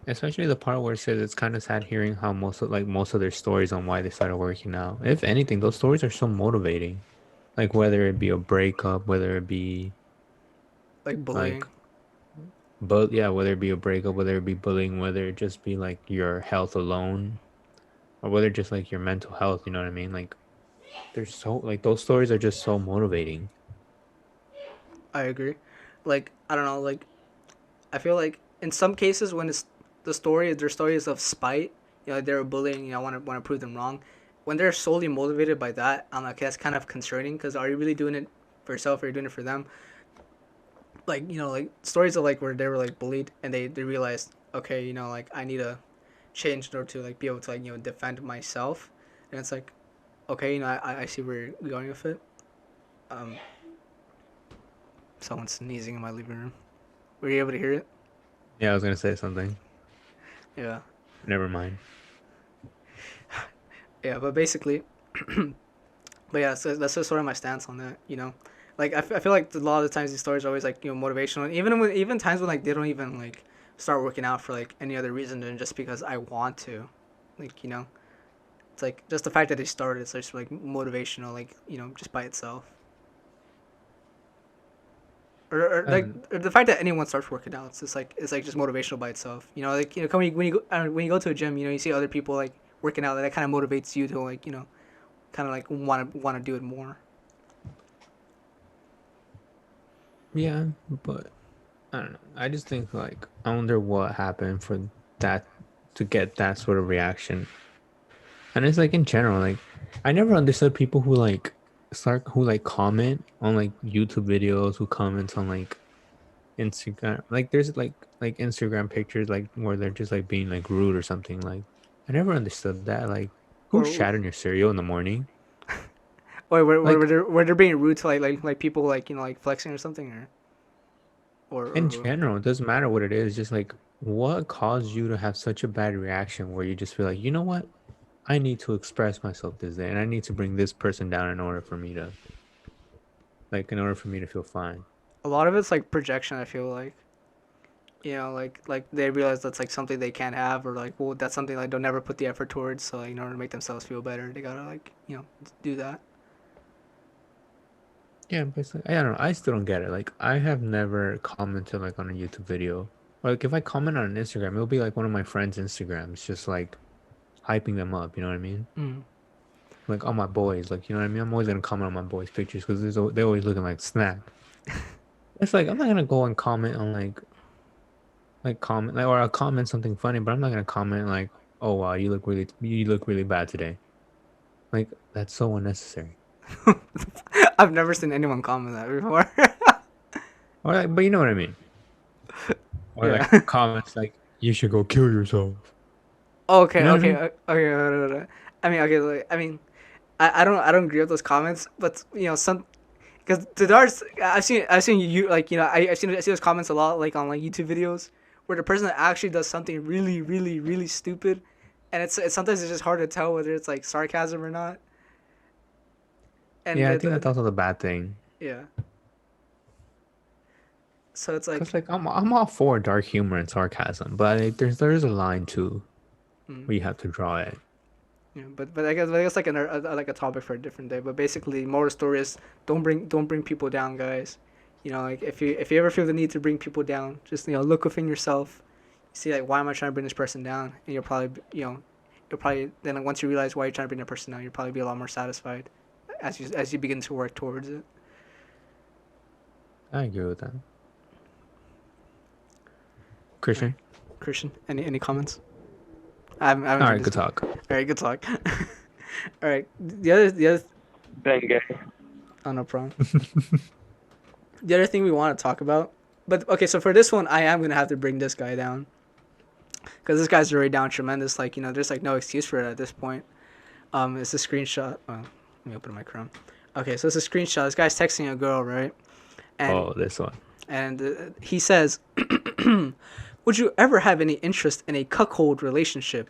especially the part where it says it's kind of sad hearing how most of their stories on why they started working out. If anything, those stories are so motivating. Like whether it be a breakup, whether it be Like like bullying. but yeah, whether it be a breakup, whether it be bullying, whether it just be like your health alone, or whether just like your mental health, you know what I mean? Like they're so like those stories are just so motivating. I agree. Like I don't know. Like I feel like in some cases when it's their stories of spite, they're bullying, want to prove them wrong. When they're solely motivated by that, I'm like, that's kind of concerning. Because are you really doing it for yourself, or are you doing it for them? Like like stories of like where they were like bullied and they realized, okay, like I need to change in order to like be able to like defend myself, and it's like, okay, I see where you're going with it. Um, Someone's sneezing in my living room. Were you able to hear it? Yeah, I was gonna say something. Yeah. Never mind. Yeah, but basically, but yeah, so that's just sort of my stance on that. Like I feel like a lot of the times these stories are always like motivational, and even times when like they don't even like start working out for like any other reason than just because I want to, like it's like just the fact that they started, it's just like motivational, like just by itself. Or like And or the fact that anyone starts working out, it's like just motivational by itself. Like when you go to a gym, you see other people like working out, that kind of motivates you to like kind of like want to do it more. yeah, but I don't know. I just think like I wonder what happened for that to get that sort of reaction. And it's like in general, like I never understood people who like comment on like YouTube videos, who comments on like Instagram. Like there's like Instagram pictures like where they're just like being like rude or something. Like I never understood that. Like who's Or shattering your cereal in the morning? or where Like they're being rude to like people like like flexing or something, in or general, it doesn't matter what it is, just like what caused you to have such a bad reaction where you just feel like, you know what? I need to express myself this day and I need to bring this person down in order for me to feel fine. a lot of it's like projection. I feel like like they realize that's like something they can't have, or like well that's something like they'll never put the effort towards. So like, in order to make themselves feel better, they gotta like do that. Yeah, but it's like, I don't know. I still don't get it. Like, I have never commented like on a YouTube video. Or like if I comment on an Instagram, it'll be like one of my friends' Instagrams, just like hyping them up. You know what I mean? Mm. Like on my boys, like you know what I mean. I'm always gonna comment on my boys' pictures because they're always looking like snack. It's like I'm not gonna go and comment on like comment like or I'll comment something funny, but I'm not gonna comment like, oh wow, you look really bad today. Like that's so unnecessary. I've never seen anyone comment that before. Or like, but you know what I mean. Or like Yeah. comments like you should go kill yourself. You Okay. know what I Okay. mean? Okay. I mean, okay. Like, I mean, I don't agree with those comments, but some because the darts I've seen you like I see those comments a lot like on like YouTube videos where the person actually does something really really really stupid, and it's sometimes it's just hard to tell whether it's like sarcasm or not. And Yeah, I think that's also the bad thing. yeah, so it's Cause like like I'm all for dark humor and sarcasm, but like, there's a line too mm, where you have to draw it. yeah, but I guess like like a topic for a different day. But basically, moral story is don't bring people down, guys. Like if you ever feel the need to bring people down, just look within yourself. See like why am I trying to bring this person down, and you'll probably then like, once you realize why you're trying to bring that person down, you'll probably be a lot more satisfied as you begin to work towards it. I agree with that. All right, Christian. Christian, any comments? I haven't All tried right, this. good talk. All right, good talk. All right, the other. Ben gay. Oh, no problem. The other thing we want to talk about, but okay, so for this one, I am gonna have to bring this guy down because this guy's already down tremendous. Like there's like no excuse for it at this point. It's a screenshot. Oh, let me open my Chrome. Okay, so it's a screenshot. This guy's texting a girl, right? And Oh, this one. he says, "Would you ever have any interest in a cuckold relationship?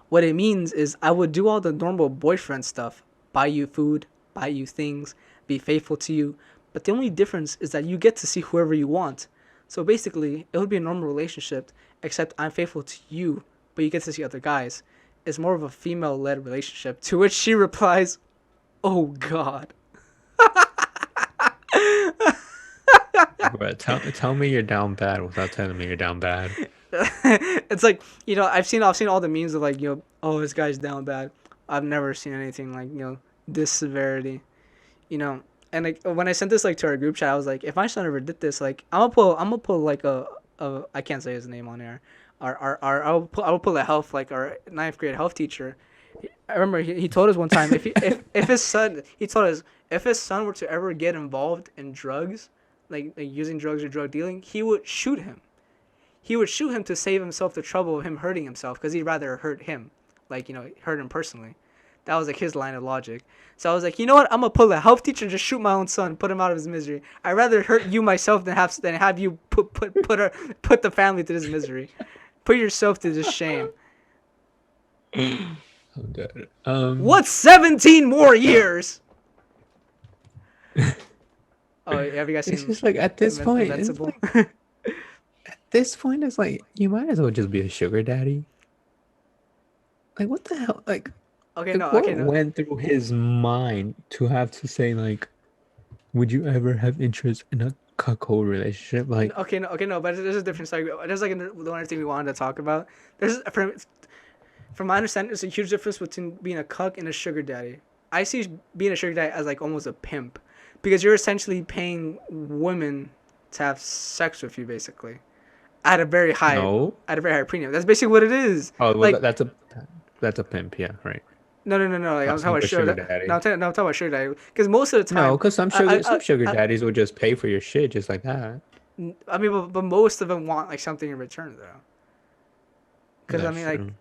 What it means is I would do all the normal boyfriend stuff, buy you food, buy you things, be faithful to you, but the only difference is that you get to see whoever you want. So basically, it would be a normal relationship, except I'm faithful to you, but you get to see other guys. It's more of a female-led relationship." To which she replies, "Oh God." But tell me you're down bad without telling me you're down bad. It's like I've seen all the memes of like oh this guy's down bad. I've never seen anything like this severity, you know. And like when I sent this like to our group chat, I was like, if my son ever did this, like I'm gonna pull like a I can't say his name on here. I'll pull a health like our ninth grade health teacher. I remember he told us one time if his son he told us if his son were to ever get involved in drugs, like using drugs or drug dealing, he would shoot him. He would shoot him to save himself the trouble of him hurting himself because he'd rather hurt him, like hurt him personally. That was like his line of logic. So I was like, you know what? I'm gonna pull a health teacher and just shoot my own son, put him out of his misery. I'd rather hurt you myself than have you put the family to this misery. Put yourself to this shame. Oh god. What 17 more years? Oh, have you guys seen? It's just like at this point, Invincible? it's like you might as well just be a sugar daddy. Like what the hell? Like, Okay, like no, what okay, no. went through his mind to have to say like, would you ever have interest in a cuckold relationship? Like, Okay, no, but there's a difference. Like, there's like the one thing we wanted to talk about. There's from my understanding, there's a huge difference between being a cuck and a sugar daddy. I see being a sugar daddy as like almost a pimp, because you're essentially paying women to have sex with you, basically, at a very high no. premium. That's basically what it is. Oh, well, Like, that's a pimp. Yeah, right. no. Like I'm talking Not about a sugar. sugar daddy. No, I'm talking about sugar daddy. Because most of the time, No, because some I- some I- sugar I- daddies will just pay for your shit just like that. I mean, but most of them want like something in return, though. Because I That's mean, like, true.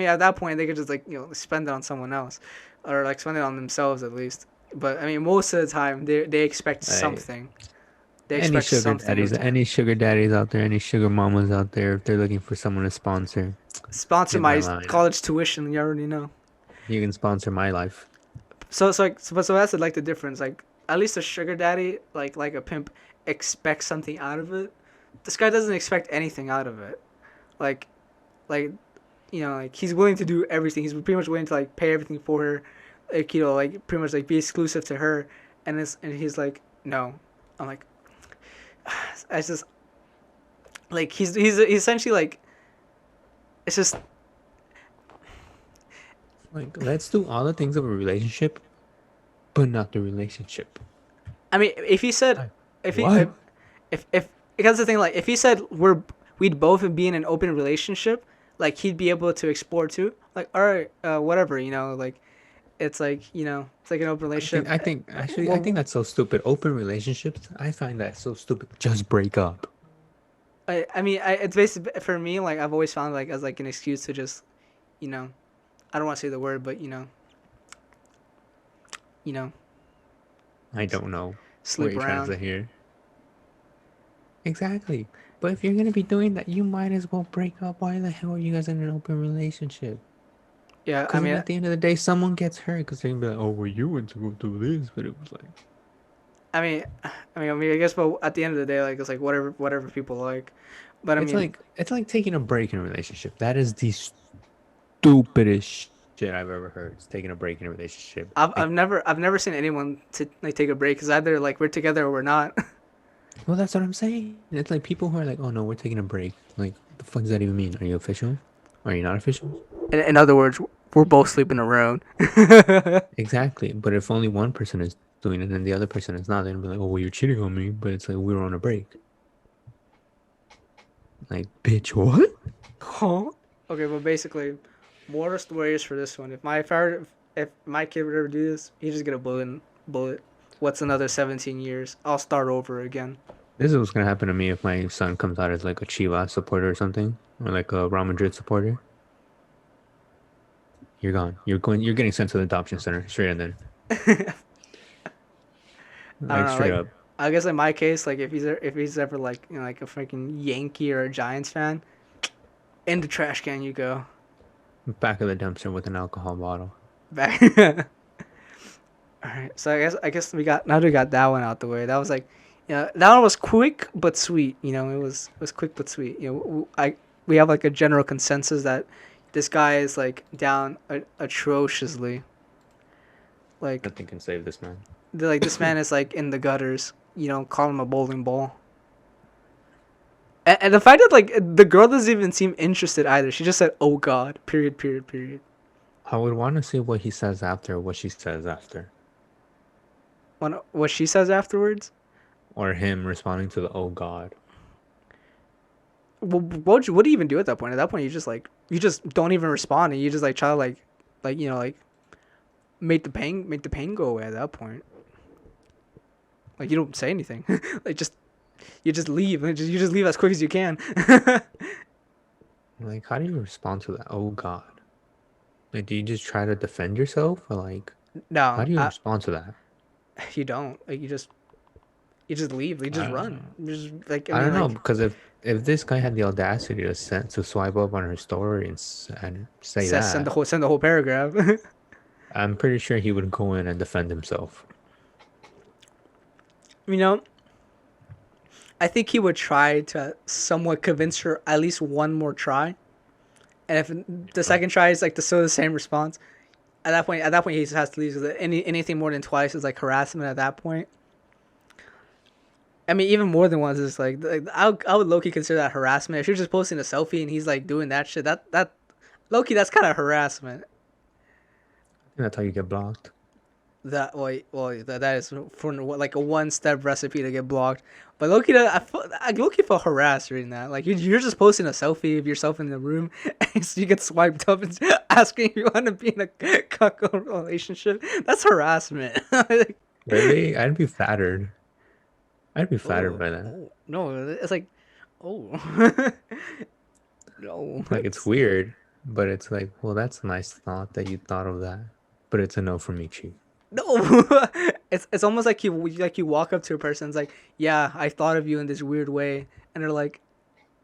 at that point they could just like spend it on someone else, or like spend it on themselves at least. But I mean, most of the time they expect Hey, something. They any expect sugar something in daddies, return. any sugar daddies out there, any sugar mamas out there, if they're looking for someone to sponsor, Sponsor get my my line. college tuition. You already know. You can sponsor my life. So it's like so that's like the difference. Like at least a sugar daddy, like a pimp, expects something out of it. This guy doesn't expect anything out of it. Like like like he's willing to do everything. He's pretty much willing to like pay everything for her, like like pretty much like be exclusive to her, and he's like no. I'm like, it's just like he's essentially like it's just Like, let's do all the things of a relationship, but not the relationship. I mean if he said Like, if he what? if because the thing like if he said we'd both be in an open relationship, like he'd be able to explore too. Like all right, whatever like it's like it's like an open relationship. I think that's so stupid. Open relationships, I find that so stupid. Just break up. I mean it's basically for me like I've always found like as like an excuse to just I don't want to say the word but I don't know what sleep you're trying to around. say here. Exactly. But if you're gonna be doing that, you might as well break up. Why the hell are you guys in an open relationship? Yeah, I Because mean at the end of the day, someone gets hurt because they're gonna be like, "Oh, well, you went to go through this," but it was like, I guess but at the end of the day like it's like whatever people like. But I mean it's like taking a break in a relationship. That is the stupidest shit I've ever heard. It's taking a break in a relationship. I've never seen anyone to like take a break cuz either like we're together or we're not. Well, that's what I'm saying. It's like people who are like, "Oh no, we're taking a break." Like, the fuck does that even mean? Are you official? Are you not official? In other words, we're both sleeping around. Exactly. But if only one person is doing it and the other person is not, they're gonna be like, "Oh, well, you're cheating on me." But it's like we were on a break. Like, bitch, what? Huh? Okay, but basically, moral stories for this one. If my kid would ever do this, he just get a bullet. What's another 17 years? I'll start over again. This is what's gonna happen to me if my son comes out as like a Chivas supporter or something, or like a Real Madrid supporter. You're gone. You're getting sent to the adoption center straight and then. I don't Like know. straight Like up. I guess in my case, like if he's ever like like a freaking Yankee or a Giants fan, in the trash can you go. Back of the dumpster with an alcohol bottle. Back. All right. So I guess now we got that one out the way. That was like, that one was quick but sweet. It was quick but sweet. We have like a general consensus that this guy is like down atrociously. Like Nothing can save this man. this man is like in the gutters. Call him a bowling ball. And the fact that like the girl doesn't even seem interested either. She just said, "Oh God," period. I would want to see what he says after, what she says after, What she says afterwards. or him responding to the "Oh God." Well, what do you even do at that point? At that point, you just don't even respond, and you just like try to like make the pain go away. At that point, like you don't say anything, like just you just leave, and you just leave as quick as you can. Like, how do you respond to that? Oh God. Like, do you just try to defend yourself, or like, how No, do you respond to that? you don't. Like you just leave. You I just don't run. know. You just like I I mean don't know like because if this guy had the audacity to swipe up on her story and say that, send the whole paragraph. I'm pretty sure he would go in and defend himself. You know, I think he would try to somewhat convince her at least one more try, and if the second try is like the same response, at that point he has to leave. 'Cause anything more than twice is like harassment. At that point, I mean, even more than once is like I would low key consider that harassment. If you're just posting a selfie and he's like doing that shit, that low key that's kind of harassment. I think that's how you get blocked. That is for like a one step recipe to get blocked. But Loki, I Loki feel harassed reading that. Like you're just posting a selfie of yourself in the room, and so you get swiped up and asking if you want to be in a cuckold relationship. That's harassment. Like, Really? I'd be flattered. I'd be flattered oh, by that. oh no, it's like oh no, Like, it's weird, but it's like, well, that's a nice thought that you thought of that. But it's a no for me, Chief. no. It's almost like you walk up to a person. It's like, yeah, I thought of you in this weird way, and they're like,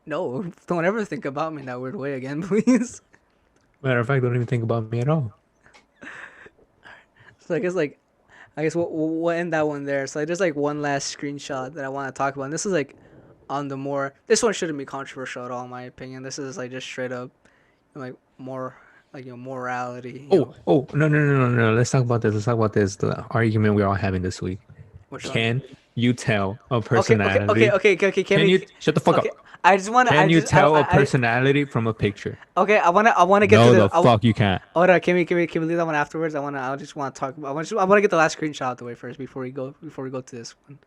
no, don't ever think about me in that weird way again, please. Matter of fact, don't even think about me at all. So I guess we'll end that one there. So there's like one last screenshot that I want to talk about. And this is like on the more. This one shouldn't be controversial at all, in my opinion. This is like just straight up, like more like morality. No. Let's talk about this. Let's talk about this. The argument we're all having this week. Which one? Can you tell a personality? Okay. Can you shut the fuck Okay, up? I just want to. Can you tell a personality from a picture? Okay, I want to get No, to the fuck you can't. Hold on, can we leave that one afterwards? I just want to talk about. I want to get the last screenshot out the way first before we go to this one.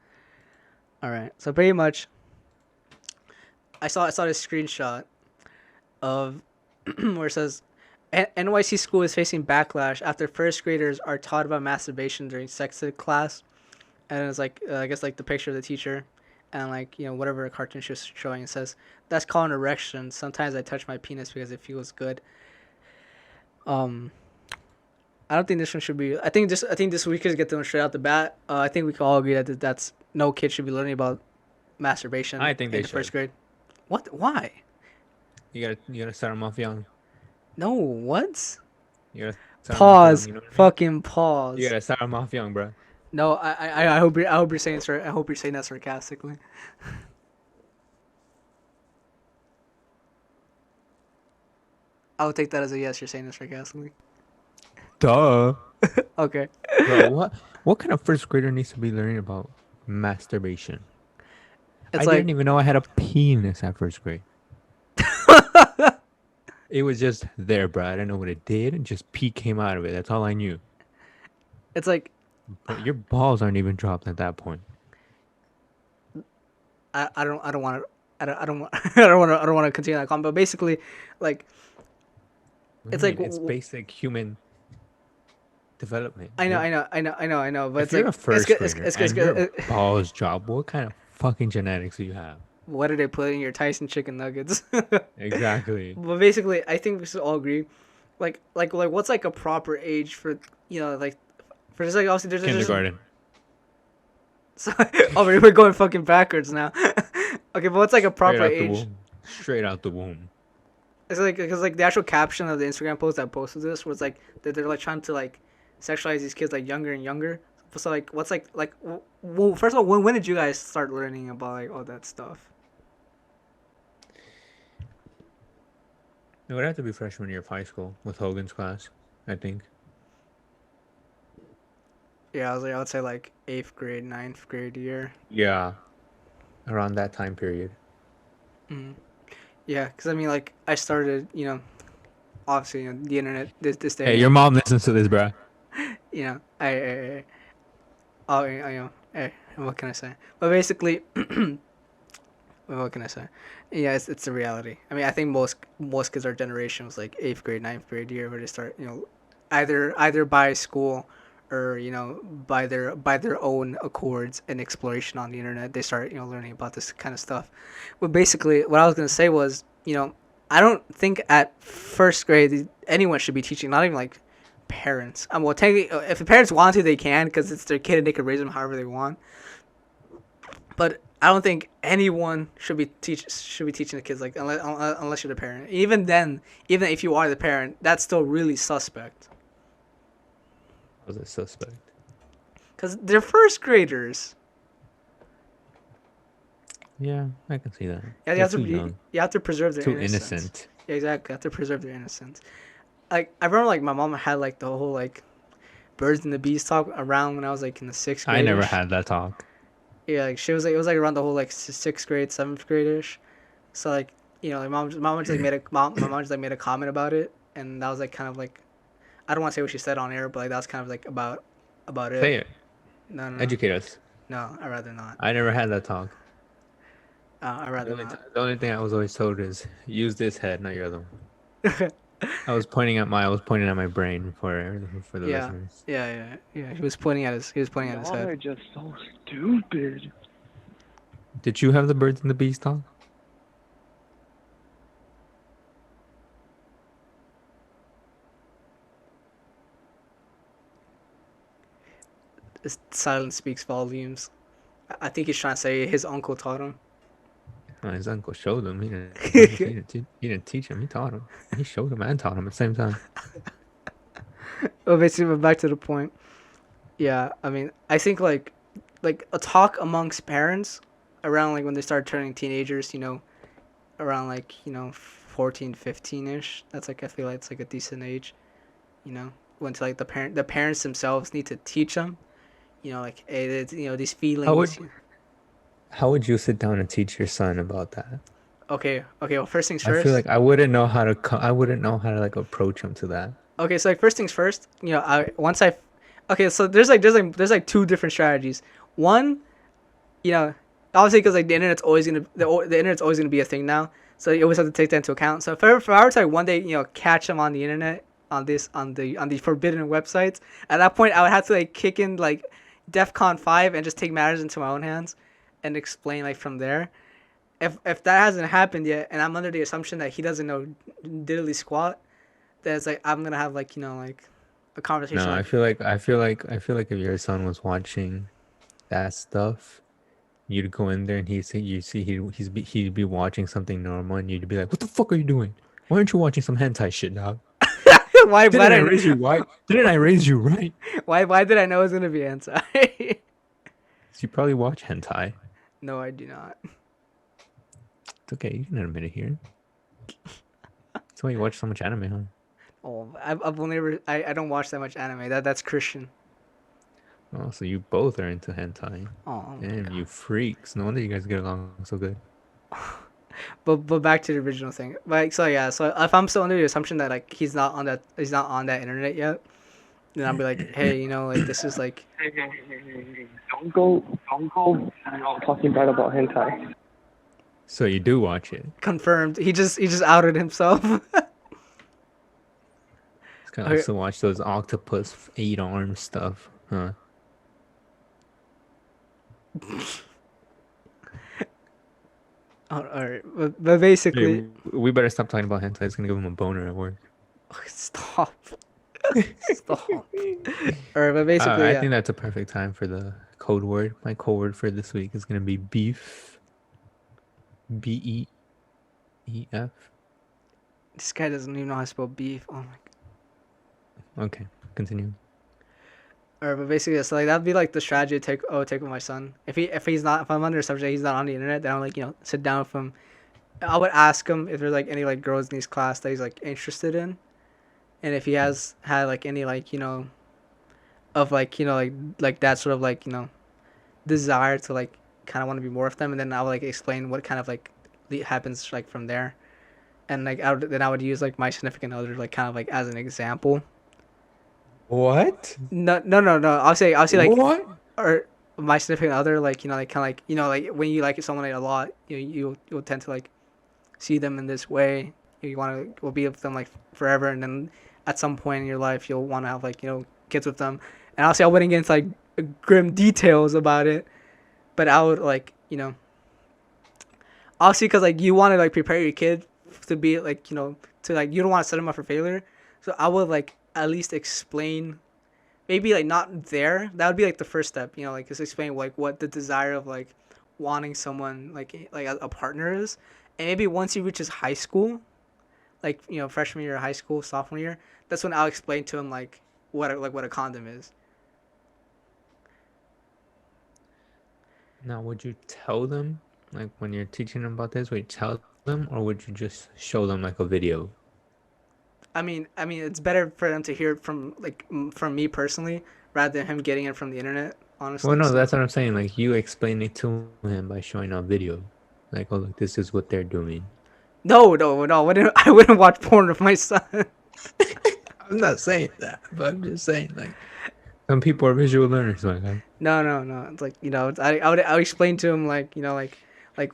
All right, so pretty much, I saw this screenshot of where it says NYC school is facing backlash after first graders are taught about masturbation during sex ed class, and it's like I guess like the picture of the teacher, and like whatever a cartoon she's showing. It says that's called an erection. Sometimes I touch my penis because it feels good. Um, I don't think this one should be. I think this we could get them straight out the bat. I think we can all agree that that's no kid should be learning about masturbation. I think they in the should. first grade. What? Why? You gotta start them off young. No. What? You gotta start 'em off Pause. young, you know what I mean? Fucking pause. You gotta start them off young, bro. No, I hope you're saying I hope you're saying that sarcastically. I would take that as a yes. You're saying it sarcastically. Duh. Okay. Bro, what kind of first grader needs to be learning about masturbation? It's I like didn't even know I had a penis at first grade. It was just there, bro. I didn't know what it did. And just pee came out of it. That's all I knew. it's like But your balls aren't even dropped at that point. I don't want to I don't want to continue that comment. But basically, like it's like it's basic human development. I know. But If it's you're like a first grader it's and good. your balls drop, what kind of fucking genetics do you have? What did they put in your Tyson chicken nuggets? Exactly. But basically, I think we should all agree, like what's like a proper age for like for just like obviously there's Kindergarten. So, oh, we're going fucking backwards now. Okay, but what's like a proper Straight out the age? womb. Straight out the womb. It's like because like the actual caption of the Instagram post that posted this was like that they're like trying to like sexualize these kids like younger and younger. So like what's like well first of all when did you guys start learning about like all that stuff? It would have to be freshman year of high school with Hogan's class, I think. Yeah, I would say like 8th grade, 9th grade year. Yeah. Around that time period. Mm. Yeah, because I mean like I started obviously, the internet this day Hey, and your age. mom listens to this, bro. Oh, what can I say? But basically, what can I say? Yeah, it's the reality. I mean, I think most kids our generation was like eighth grade, ninth grade year where they start, either by school or by their own accords and exploration on the internet. They start learning about this kind of stuff. But basically, what I was gonna say was, I don't think at first grade anyone should be teaching. Not even like parents. Well, technically, if the parents want to, they can because it's their kid and they can raise them however they want. But I don't think anyone should be teaching the kids, like, unless you're the parent. Even then, even if you are the parent, that's still really suspect. Was a suspect. Because they're first graders. Yeah, I can see that. Yeah, They're too young. you have to preserve their Too innocence. innocent. Yeah, exactly. You have to preserve their innocence. Like, I remember, like, my mom had, like, the whole, like, birds and the bees talk around when I was, like, in the sixth grade. I never had that talk. Yeah, like, she was, like, it was, like, around the whole, like, sixth grade, seventh grade-ish. So, like, like, mom just, like, my mom just, like, made a comment about it. And that was, like, kind of, like, I don't want to say what she said on air, but, like, that was kind of, like, about it. Say it. No. Educate us. No, I'd rather not. I never had that talk. I'd rather not. The only thing I was always told is use this head, not your other one. I was pointing at my brain for the listeners. Yeah. He was pointing at his Y'all head. are just so stupid. Did you have the birds and the bees talk? His silence speaks volumes. I think he's trying to say his uncle taught him. Oh, his uncle showed him. He didn't teach him. He taught him. He showed him and taught him at the same time. Well, basically, but back to the point. Yeah, I mean, I think like a talk amongst parents around like when they start turning teenagers, around like 14, 15ish. That's like I feel like it's like a decent age, when to like the parents themselves need to teach them, like hey, these feelings. How would you sit down and teach your son about that? Okay. Well, first things first. I feel like I wouldn't know how to like approach him to that. Okay, so like first things first, okay, so there's like two different strategies. One, obviously because like the internet's always gonna be a thing now, so you always have to take that into account. So if I were to like one day catch him on the internet on the forbidden websites, at that point I would have to like kick in like DEFCON 5 and just take matters into my own hands and explain like from there. If that hasn't happened yet, and I'm under the assumption that he doesn't know diddly squat, then it's like I'm gonna have like like a conversation. No, like, I feel like if your son was watching that stuff, you'd go in there and he'd be watching something normal, and you'd be like, "What the fuck are you doing? Why aren't you watching some hentai shit, dog? Why didn't I raise you? Why didn't I raise you right? Why did I know it was gonna be hentai? You probably watch hentai. No, I do not. It's okay, you can admit it here. That's why you watch so much anime, huh? Oh, I've only ever I don't watch that much anime. That's Christian. Oh, so you both are into hentai. Oh, damn, you freaks! No wonder you guys get along so good. But back to the original thing. Like so if I'm still under the assumption that like he's not on that internet yet, then I'll be like, hey, like this is like. Don't go talking bad about hentai. So you do watch it? Confirmed. He just outed himself. It's kind of like to watch those octopus 8-arm stuff, huh? All right, but basically, hey, we better stop talking about hentai. It's gonna give him a boner at work. Stop. Stop. All right, but basically, I think that's a perfect time for the code word. My code word for this week is gonna be beef. BEEF. This guy doesn't even know how to spell beef. Oh my god. Okay, continue. Alright, but basically, so like that'd be like the strategy to take with my son. If I'm under assumption he's not on the internet, then I'll like sit down with him. I would ask him if there's like any like girls in his class that he's like interested in, and if he has had like any like of like like that sort of like desire to like kind of want to be more with them, and then I would like explain what kind of like happens like from there. and like then I would use like my significant other like kind of like as an example. What? No. I'll say like What? or my significant other like like kind of like like when you like someone like a lot you'll tend to like see them in this way. You want to will be with them like forever, and then at some point in your life you'll want to have like kids with them. And I'll say I wouldn't get into like grim details about it, but I would like obviously because like you want to like prepare your kid to be like to like you don't want to set them up for failure. So I would like at least explain maybe like not there. That would be like the first step, like just explain like what the desire of like wanting someone like a partner is, and maybe once he reaches high school, like freshman year of high school, sophomore year, that's when I'll explain to him like what a condom is. Now, would you tell them, like, when you're teaching them about this, would you tell them, or would you just show them, like, a video? I mean, it's better for them to hear it from like from me personally rather than him getting it from the internet. Well, Honestly, no, so. that's what I'm saying. Like, you explain it to him by showing a video. Like, oh, look, this is what they're doing. No. I wouldn't watch porn with my son. I'm not saying that, but I'm just saying, like, some people are visual learners, like, No. It's like I would explain to him like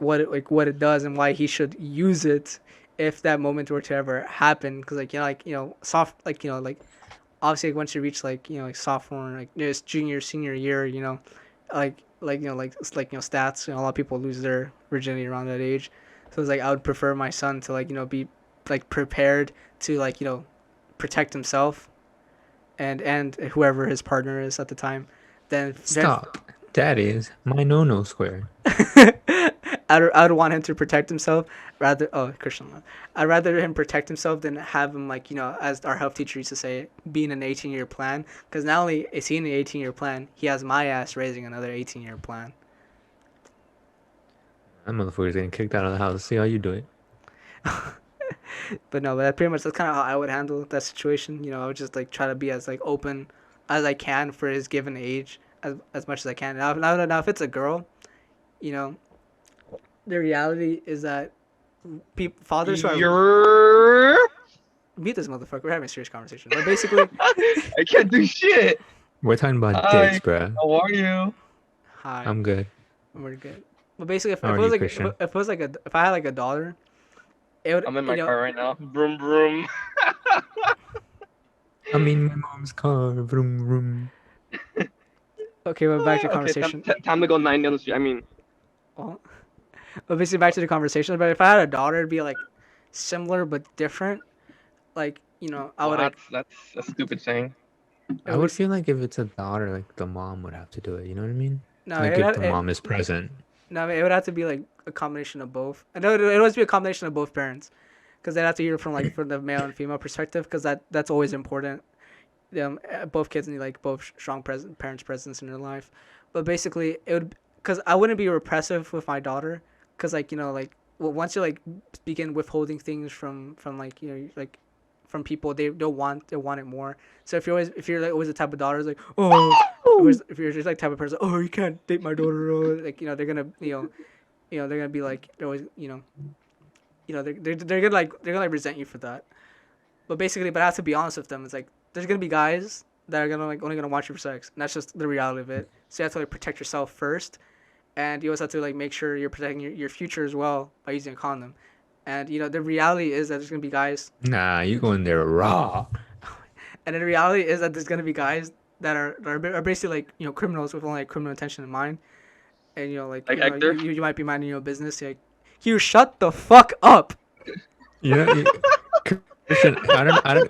what it does and why he should use it if that moment were to ever happen. Because soft like obviously once you reach like sophomore like it's junior senior year like it's stats a lot of people lose their virginity around that age. So it's like I would prefer my son to like be like prepared to like protect himself and whoever his partner is at the time. Then stop. That is my no-no square. I'd want him to protect himself rather. Oh, Christian law. I'd rather him protect himself than have him like as our health teacher used to say, be in an 18-year plan. Because not only is he in an 18-year plan, he has my ass raising another 18-year plan. That motherfucker's getting kicked out of the house. See how you do it. But no, but that's pretty much that's kind of how I would handle that situation. I would just like try to be as like open as I can for his given age as much as I can. Now if it's a girl, you know, the reality is that fathers who are You're... mute this motherfucker. We're having a serious conversation. But basically, I can't do shit. We're talking about Hi. dicks, bruh. How are you? hi, I'm good. we're good. But basically, if How it are was you, like Christian? if it was like if I had like a daughter, it would. I'm in my car right now. Vroom vroom. I'm in my mom's car. Vroom, vroom. Okay, but back to the Okay, conversation. time to go 9 down the street. I mean, Well, but basically back to the conversation. But if I had a daughter, it'd be like similar but different. Like I would like. that's a stupid saying. I would feel like if it's a daughter, like the mom would have to do it. You know what I mean? No, Like if the mom is present. No, it would have to be like a combination of both. I know it'd always be a combination of both parents, because they'd have to hear from the male and female perspective, because that's always important. Both kids need like both strong parents' presence in their life. But basically, it would because I wouldn't be repressive with my daughter, because once you like begin withholding things from like like from people, they'll want it more. So if you're like always the type of daughter who's like, oh, if you're just like type of person, oh, you can't date my daughter, like they're gonna they're gonna be like they're always they're gonna like resent you for that. But basically, I have to be honest with them. It's like there's gonna be guys that are gonna like only gonna watch you for sex, and that's just the reality of it. So you have to like protect yourself first, and you also have to like make sure you're protecting your future as well by using a condom. And the reality is that there's gonna be guys. Nah, you go in there raw. And then the reality is that there's gonna be guys that are basically like criminals with only like criminal intention in mind, and like Hector? you might be minding your business. You're like, you shut the fuck up. Yeah. Christian,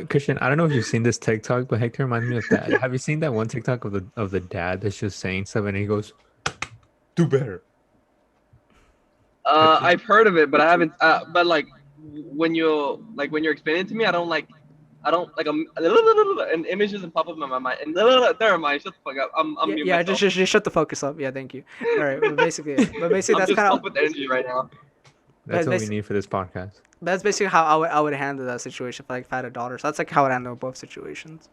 Christian, I don't know if you've seen this TikTok, but Hector reminds me of that. Have you seen that one TikTok of the dad that's just saying stuff and he goes, "Do better." I've heard of it, but I haven't. But like when you're explaining it to me, I don't like an image doesn't pop up in my mind. And never mind, shut the fuck up. I'm mute myself. Just shut the focus up. Yeah, thank you. All right, but basically I'm that's just kind up of with energy right now. That's what we basi- need for this podcast. that's basically how I would handle that situation if I had a daughter. So that's like how I would handle both situations.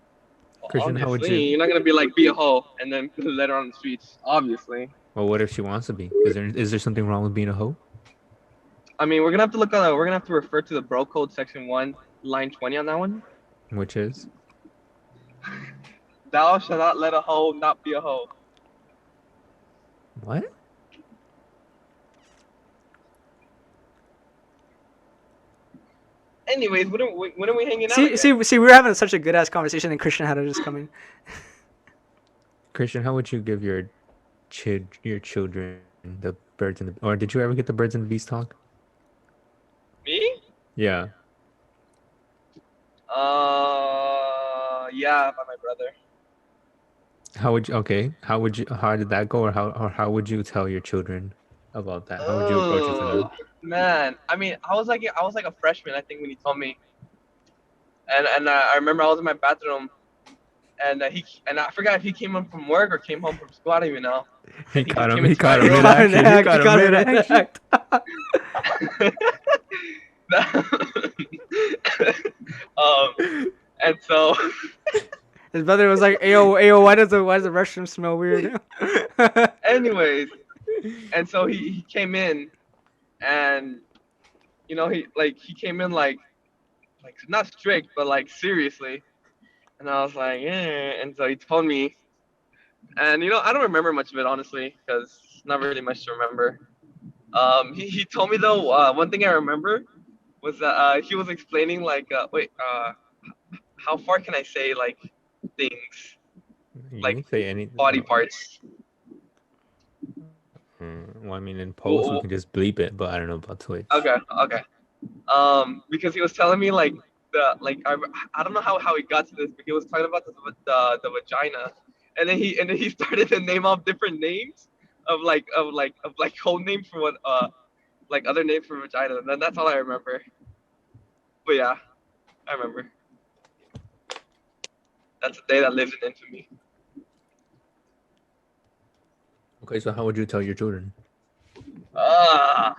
Christian, how would Obviously, you? you're not gonna be like be a hoe and then let her on the streets. Obviously, Well, what if she wants to be? Is there something wrong with being a hoe? I mean, we're gonna have to look on. We're gonna have to refer to the bro code section 1, line 20 on that one. Which is Thou shalt not let a hoe not be a hoe. what? Anyways, when are we hanging out again? See, we were having such a good ass conversation, and Christian had to just come in. Christian, how would you give your children the birds and the, or did you ever get the birds and the bees talk? Me? Yeah. Yeah, by my brother. How would you? Okay. How did that go, or how would you tell your children about that? How would you approach it to them? Man, I mean, I was like a freshman, I think, when he told me, and I remember I was in my bathroom, and I forgot if he came home from work or came home from school. I don't even know. He And caught just him. came He into my caught him room. in action. He caught him in action. And so His brother was like, "Ayo, why does the restroom smell weird?" anyways, and so he came in, and he came in like not strict but like seriously, and I was like, yeah. And so he told me, and I don't remember much of it, honestly, because not really much to remember. He told me though, one thing I remember was that he was explaining like how far can I say like things You like can say anything. body parts. Well, I mean, in post we can just bleep it, but I don't know about Twitch. Okay. Because he was telling me like I don't know how he got to this, but he was talking about the vagina, and then he started to name off different names of code names for what like other names for vagina, and then that's all I remember. But yeah, I remember. That's a day that lives in infamy. Okay, so how would you tell your children? Uh,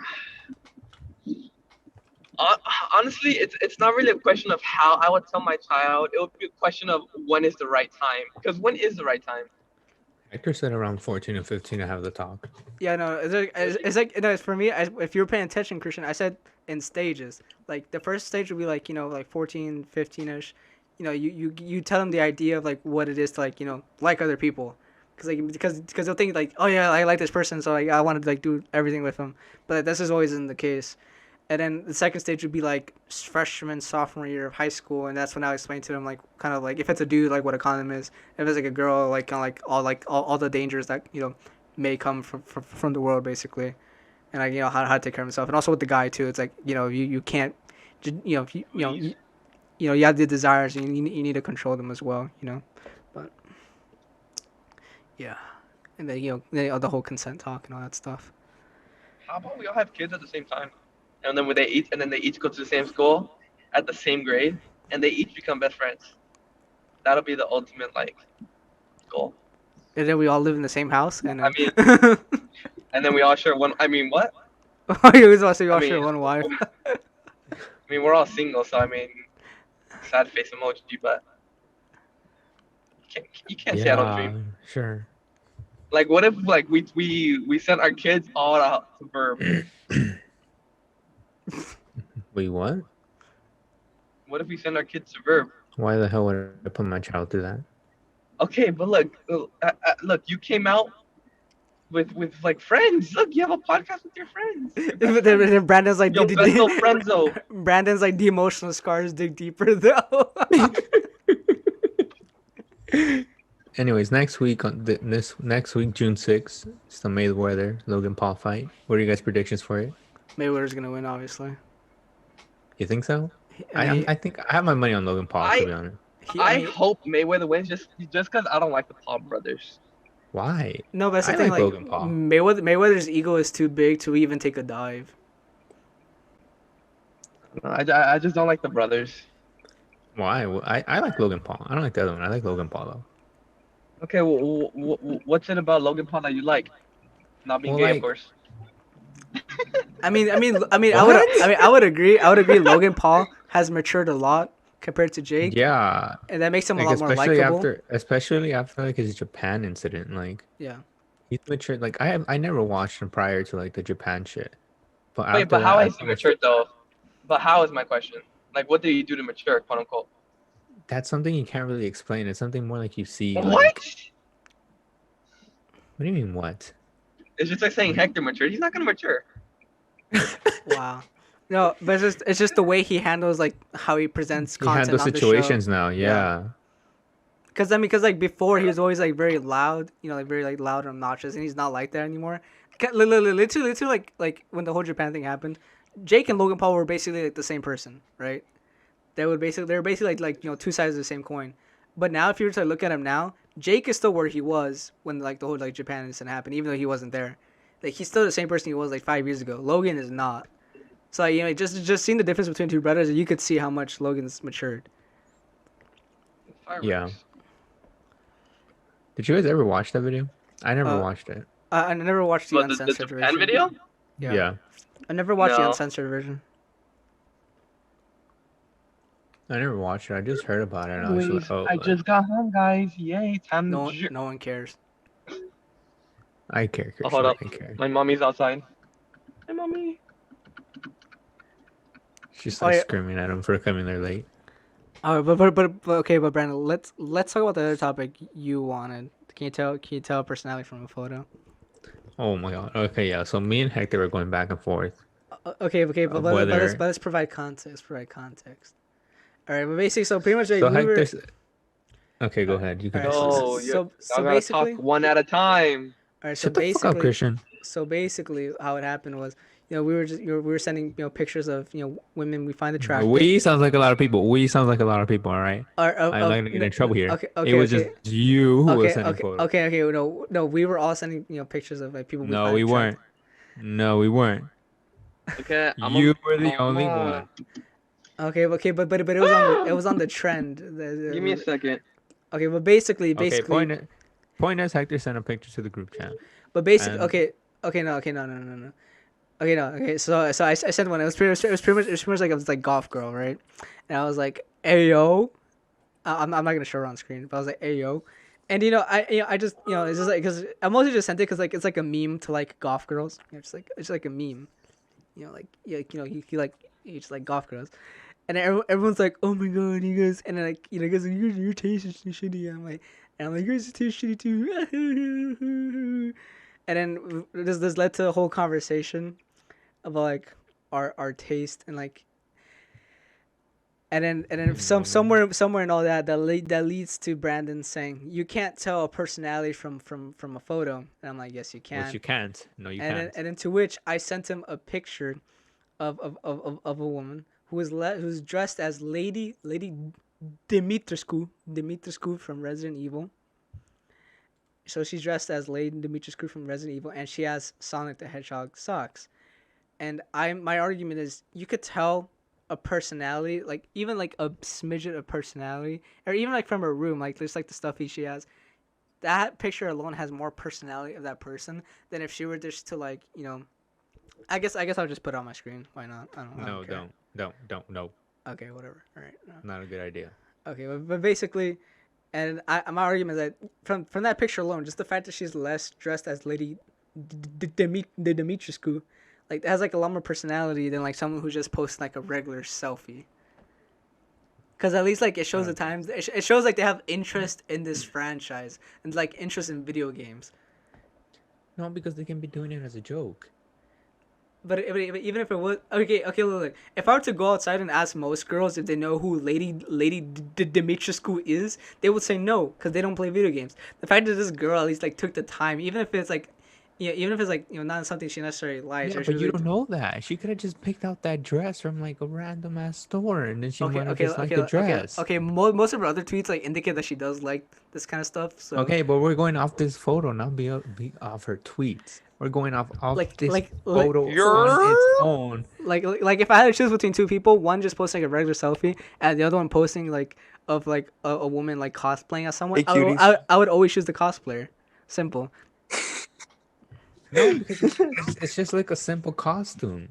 Honestly, it's not really a question of how I would tell my child. It would be a question of when is the right time. Because when is the right time? Hector said around 14 or 15 to have the talk. Yeah, no, it's like no, it's for me. If you were paying attention, Christian, I said in stages. Like the first stage would be like like 14, 15ish. You tell them the idea of like what it is to like like other people, because they'll think like, oh yeah, I like this person, so like I want to like do everything with them. But this is always isn't the case. And then the second stage would be like freshman, sophomore year of high school, and that's when I explain to them like kind of like if it's a dude, like what a condom is. If it's like a girl, like kind of like all the dangers that may come from the world basically, and like how to take care of himself, and also with the guy too. It's like you can't, you have the desires and you need to control them as well, but yeah, and then the whole consent talk and all that stuff. How about we all have kids at the same time, and then they each go to the same school, at the same grade, and they each become best friends. That'll be the ultimate like goal. And then we all live in the same house, and I mean, and then we all share one. I mean, what? you always want to say we all I mean, share one wife. I mean, we're all single, so I mean, sad face emoji, but you can't say I don't dream. Sure. Like, what if like we sent our kids all out to Verb? Wait, what? What if we send our kids to Verb? Why the hell would I put my child through that? Okay, but look, you came out with like friends. Look, you have a podcast with your friends. But then Brandon's like, Yo, best of friends though. Brandon's like, the emotional scars dig deeper though. Anyways, next week next week, June 6th, it's the Mayweather Logan Paul fight. What are you guys' predictions for it? Mayweather's gonna win, obviously. You think so? I I think I have my money on Logan Paul, to be honest. I hope Mayweather wins just because I don't like the Paul brothers. Why? No, but that's the I thing. like Like Logan Paul. Mayweather's ego is too big to even take a dive. No, I just don't like the brothers. Why? I like Logan Paul. I don't like the other one. I like Logan Paul though. Okay, well, what's it about Logan Paul that you like? Not being gay, of course. I would agree. Logan Paul has matured a lot compared to Jake. Yeah. And that makes him a lot more likable. Especially after like his Japan incident. Like yeah. he's matured. Like I never watched him prior to like the Japan shit. But Wait, after but how that, I has he think matured though? But how is my question? Like, what did he do to mature, quote unquote? that's something you can't really explain. It's something more like you see. What? Like, what do you mean what? It's just like saying Hector matured. He's not gonna mature. Wow. No, but it's just the way he handles like how he presents He content handles on the show. situations now. Yeah. Because like before he was always like very loud, like very like loud and obnoxious, and he's not like that anymore. Literally, like when the whole Japan thing happened, Jake and Logan Paul were basically like the same person, right? They were basically like two sides of the same coin. But now if you were to look at him now, Jake is still where he was when like the whole like Japan incident happened, even though he wasn't there. Like he's still the same person he was like 5 years ago. Logan is not. So like, just seeing the difference between two brothers, you could see how much Logan's matured. Fireworks. Yeah. Did you guys ever watch that video? I never Uh, watched it. I never watched the But the uncensored Japan version. video? Yeah. I never watched the No. uncensored version. I never watched it. I just heard about it. And I was like, oh, I just got home, guys. Yay, time No, to. no one cares. I care, Christian. Hold up. I care. My mommy's outside. Hi, mommy. She's Oh, like yeah. screaming at him for coming there late. Oh, but okay, but Brandon, let's talk about the other topic you wanted. Can you tell a personality from a photo? Oh my god. Okay, yeah. So me and Hector were going back and forth. Okay, but Whether- let's provide context. All right, but basically, so pretty much like So we were. Hector's. Okay, go ahead. You can. Alright, No, so y'all gotta basically, talk one at a time. all right, Shut the fuck up, Christian. so basically, how it happened was, we were sending pictures of women we find attractive. We sounds like a lot of people. We sounds like a lot of people. All right. Or, I'm not gonna get in trouble here. Okay, It was okay. just you who was Okay, sending okay, photos. okay. No, we were all sending pictures of like people. No, find we attractive. weren't. No, we weren't. Okay, You were the only one. Okay, but it was on the trend. Give me a second. Okay, but basically, Okay, point is Hector sent a picture to the group chat. but basically, and- okay, no. Okay, no, okay. So I sent one. It was pretty much like it was like golf girl, right? And I was like, "Hey yo," I'm not gonna show her on screen, but I was like, "Hey yo," and I just it's just like because I mostly just sent it because like it's like a meme to like golf girls. It's like a meme, like you just like golf girls, and everyone's like, "Oh my god, you guys," and then like guys, your taste is shitty. And I'm like, yours is too shitty too. And then this led to a whole conversation about like our taste and like and then somewhere in all that leads to Brandon saying you can't tell a personality from a photo, and I'm like, yes you can. Which you can't. No, you and can't. then, and then to which I sent him a picture of a woman who's dressed as Lady Dimitrescu from Resident Evil. So she's dressed as Lady Dimitrescu from Resident Evil, and she has Sonic the Hedgehog socks. And my argument is you could tell a personality, like even like a smidget of personality, or even like from her room, like just like the stuff she has. That picture alone has more personality of that person than if she were just to like I guess I'll just put it on my screen. Why not? I don't care. Don't. No, Okay, whatever. All right. No. not a good idea. Okay, but basically, and my argument is that from that picture alone, just the fact that she's less dressed as Lady Dimitrescu, like has like a lot more personality than like someone who's just posting like a regular selfie. Because at least like it shows the times, it shows like they have interest in this franchise and like interest in video games. No, because they can be doing it as a joke. But even if it was okay, look. If I were to go outside and ask most girls if they know who Lady Dimitrescu is, they would say no because they don't play video games. The fact that this girl at least like took the time, even if it's like not something she necessarily likes. Yeah, or but she you really don't know that. She could have just picked out that dress from like a random ass store, and then she might have just liked the dress. Okay. Most of her other tweets like indicate that she does like this kind of stuff. So Okay, but we're going off this photo, not be off her tweets. We're going off this photo on its own. Like if I had to choose between two people, one just posting like a regular selfie, and the other one posting like of like a woman like cosplaying as someone, Hey, I would always choose the cosplayer. Simple. No, because it's just like a simple costume.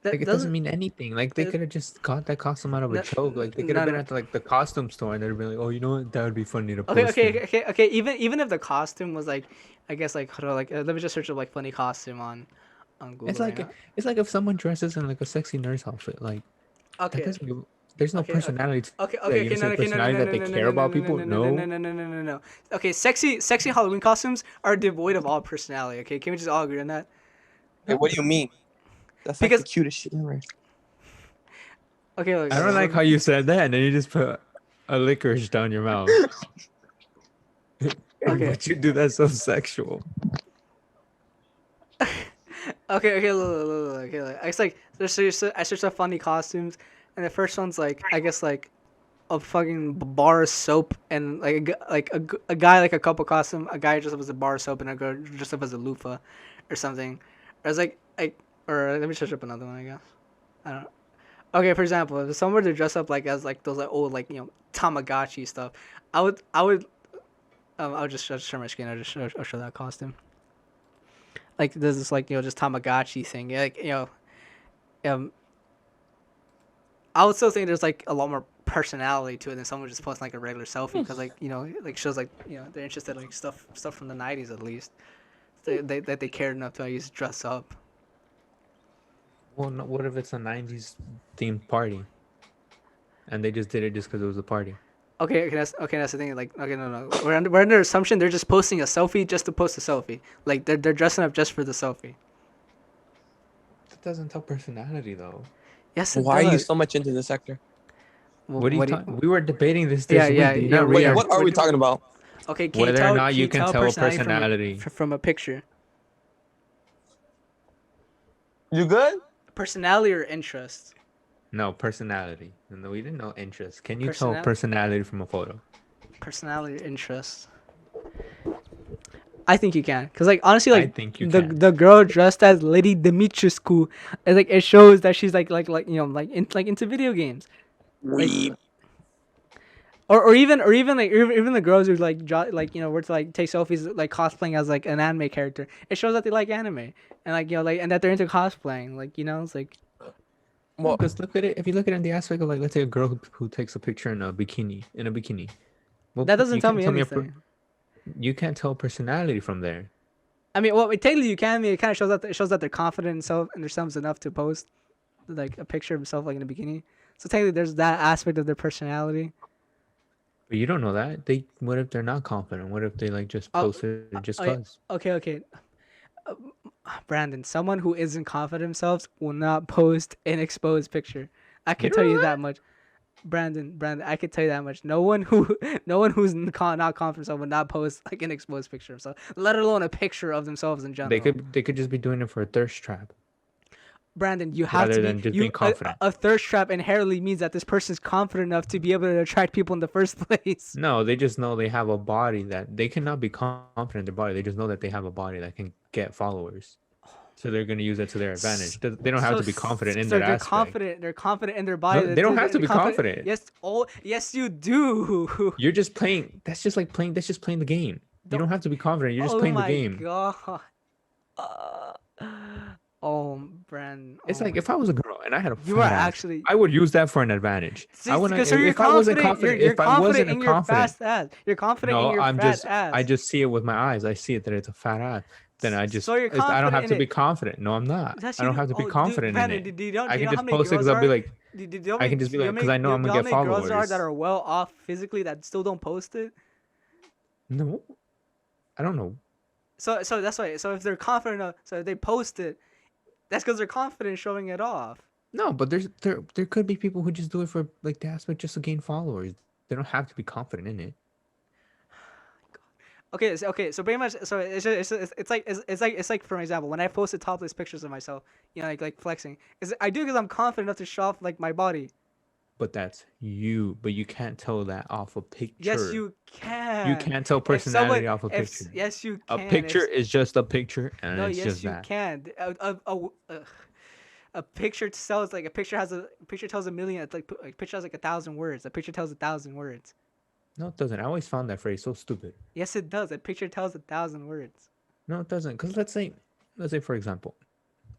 That Like it doesn't mean anything. Like they could have just got that costume out of a joke. Like they could have been at like the costume store and they'd be like, "Oh, you know what? That would be funny to post." Okay. Even if the costume was like, I guess like hold on, like let me just search up like funny costume on on Google It's right like now. it's like if someone dresses in like a sexy nurse outfit, like that Okay. doesn't give. There's no Okay, okay, personality to okay, that. okay, You okay, know, no, say okay, no, no, personality no, that no, they no, no, care no, no, about no, no, people. no, no, no, No, no, no, no, no, no. Okay, sexy Halloween costumes are devoid of all personality. Okay, can we just all agree on that? Hey, what do you mean? That's like the Because cutest shit ever. okay, look, I don't like how you said that, and then you just put a licorice down your mouth. Okay. But you do that so sexual. Okay, look, okay, look. It's like I searched up funny costumes, and the first one's like I guess like a fucking bar of soap and like a guy like a couple costume, a guy dressed up as a bar of soap and a girl dressed up as a loofah, or something. Or it's like or let me search up another one. I guess I don't know. Okay, for example, if someone were to dress up like as like those like old like Tamagotchi stuff, I would just share my screen. I'll show that costume. Like there's this like just Tamagotchi thing. Like um, I would still think there's like a lot more personality to it than someone just posting like a regular selfie because like like shows like they're interested in like stuff from the '90s at least. They cared enough to use dress up. Well, no, what if it's a '90s themed party, and they just did it just because it was a party? Okay, that's the thing. Like, okay, no. We're under assumption they're just posting a selfie just to post a selfie. Like, they're dressing up just for the selfie. That doesn't tell personality though. Yes, it Why are you does. so much into the sector? What are you talking? We were debating this Yeah, week. yeah, Do you yeah. not Wait, read what are we talking about? Okay, whether or not can you can tell personality? from a picture? You good? Personality or interest? No, personality. No, we didn't know interest. Can you tell Personality. personality from a photo? Personality or interest? I think you can, cause like honestly, I like think you the can. the girl dressed as Lady Dimitrescu, it shows that she's like into video games. Like, Weeb. or even even the girls who like were to like take selfies like cosplaying as like an anime character. It shows that they like anime and and that they're into cosplaying. Like it's like Well, Because look at it. If you look at it in the aspect of like, let's say a girl who takes a picture in a bikini. Well, that doesn't you tell can't me tell anything. You can't tell personality from there. I mean, well, technically you can. I mean, it kind of shows that they're confident in themselves enough to post like a picture of themselves like in a bikini. So technically, there's that aspect of their personality. But you don't know that. What if they're not confident? What if they like just Oh, post it just yeah. cause? Okay. Uh, Brandon, someone who isn't confident themselves will not post an exposed picture. I can You tell don't you know that much. Brandon, I can tell you that much. No one who's not confident themselves would not post like an exposed picture of themselves, let alone a picture of themselves in general. They could just be doing it for a thirst trap Brandon, you have rather to be than just being confident. a thirst trap inherently means that this person's confident enough to be able to attract people in the first place. No, they just know they have a body that they cannot be confident in their body. They just know that they have a body that can get followers. So they're going to use it to their advantage. They don't have to be confident in that aspect. They're confident in their body. No, they don't have to be confident. Yes, you do. You're just playing. That's just playing the game. You don't have to be confident. You're just Oh playing the my game. god. Oh, Brandon. It's like if I was a girl and I had a You fat are ass, actually. I would use that for an advantage. See, I wouldn't. because you're If I wasn't confident. confident, You're if I confident wasn't in your confident, fat ass. You're confident in no, your I'm fat just. ass. I just see it with my eyes. I see it that it's a fat ass. Then I just. So you're I don't confident have in to be it. confident. No, I'm not. Yes, I you don't do. have to be Dude, confident in Brandon, it. do you know I can how just many post it girls because I'll be are? like. Do you know how I many- can just be do you like, know because I know I'm do gonna you get how many girls there are followers. that are well off physically that still don't post it? No, I don't know. So that's why. So if they're confident enough, so if they post it, that's because they're confident showing it off. No, but there could be people who just do it for like the aspect just to gain followers. They don't have to be confident in it. Okay, so pretty much, so it's like for example, when I posted topless pictures of myself, like flexing, I do because I'm confident enough to show off like my body. But that's you. But you can't tell that off a picture. Yes, you can. You can't tell If personality off a picture. Yes, you A can. picture is just a picture, and No, it's yes, just you that. can. A picture tells like a picture tells a million. It's like a picture has like 1,000 words. A picture tells 1,000 words. No, it doesn't. I always found that phrase so stupid. Yes, it does. A picture tells 1,000 words. No, it doesn't. Because let's say for example,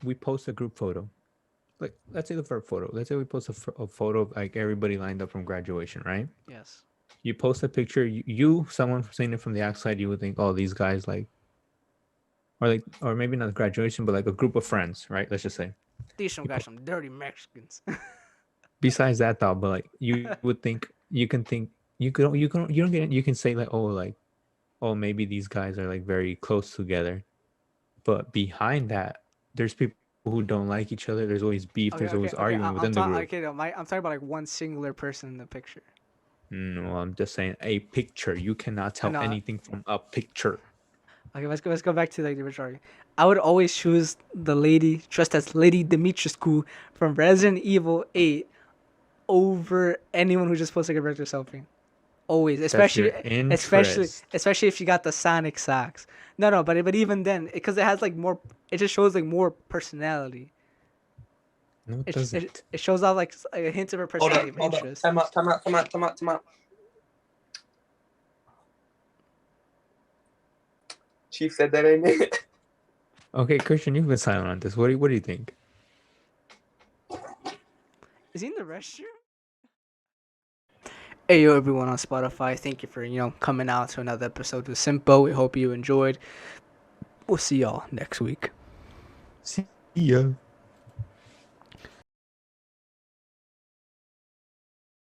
we post a group photo. Like let's say the first photo. Let's say we post a photo of like everybody lined up from graduation, right? Yes. You post a picture. Someone seeing it from the outside, you would think, oh, these guys like or maybe not graduation, but like a group of friends, right? Let's just say. These some guys, some dirty Mexicans. Besides that though, but like you would think you can say like, oh, maybe these guys are like very close together, but behind that there's people who don't like each other. There's always beef. Okay, There's okay, always okay. arguing I'm within the talking. group. Okay, no, I'm talking about like one singular person in the picture. No, I'm just saying a picture. You cannot tell know. anything from a picture. Okay, let's go back to like the original argument. I would always choose the lady dressed as Lady Dimitrescu from Resident Evil 8 over anyone who just posts like a regular selfie. Always, That's your especially interest. especially if she got the Sonic socks. No, but even then, because it has like more, it just shows like more personality. No, it It doesn't. it shows off like a hint of her Hold personality up, of hold up. interest. Time out. Chief said that ain't it. Okay, Christian, you've been silent on this. What do you think? Is he in the restroom? Hey yo, everyone on Spotify, thank you for coming out to another episode of Simp Boat. We hope you enjoyed. We'll see y'all next week. See ya.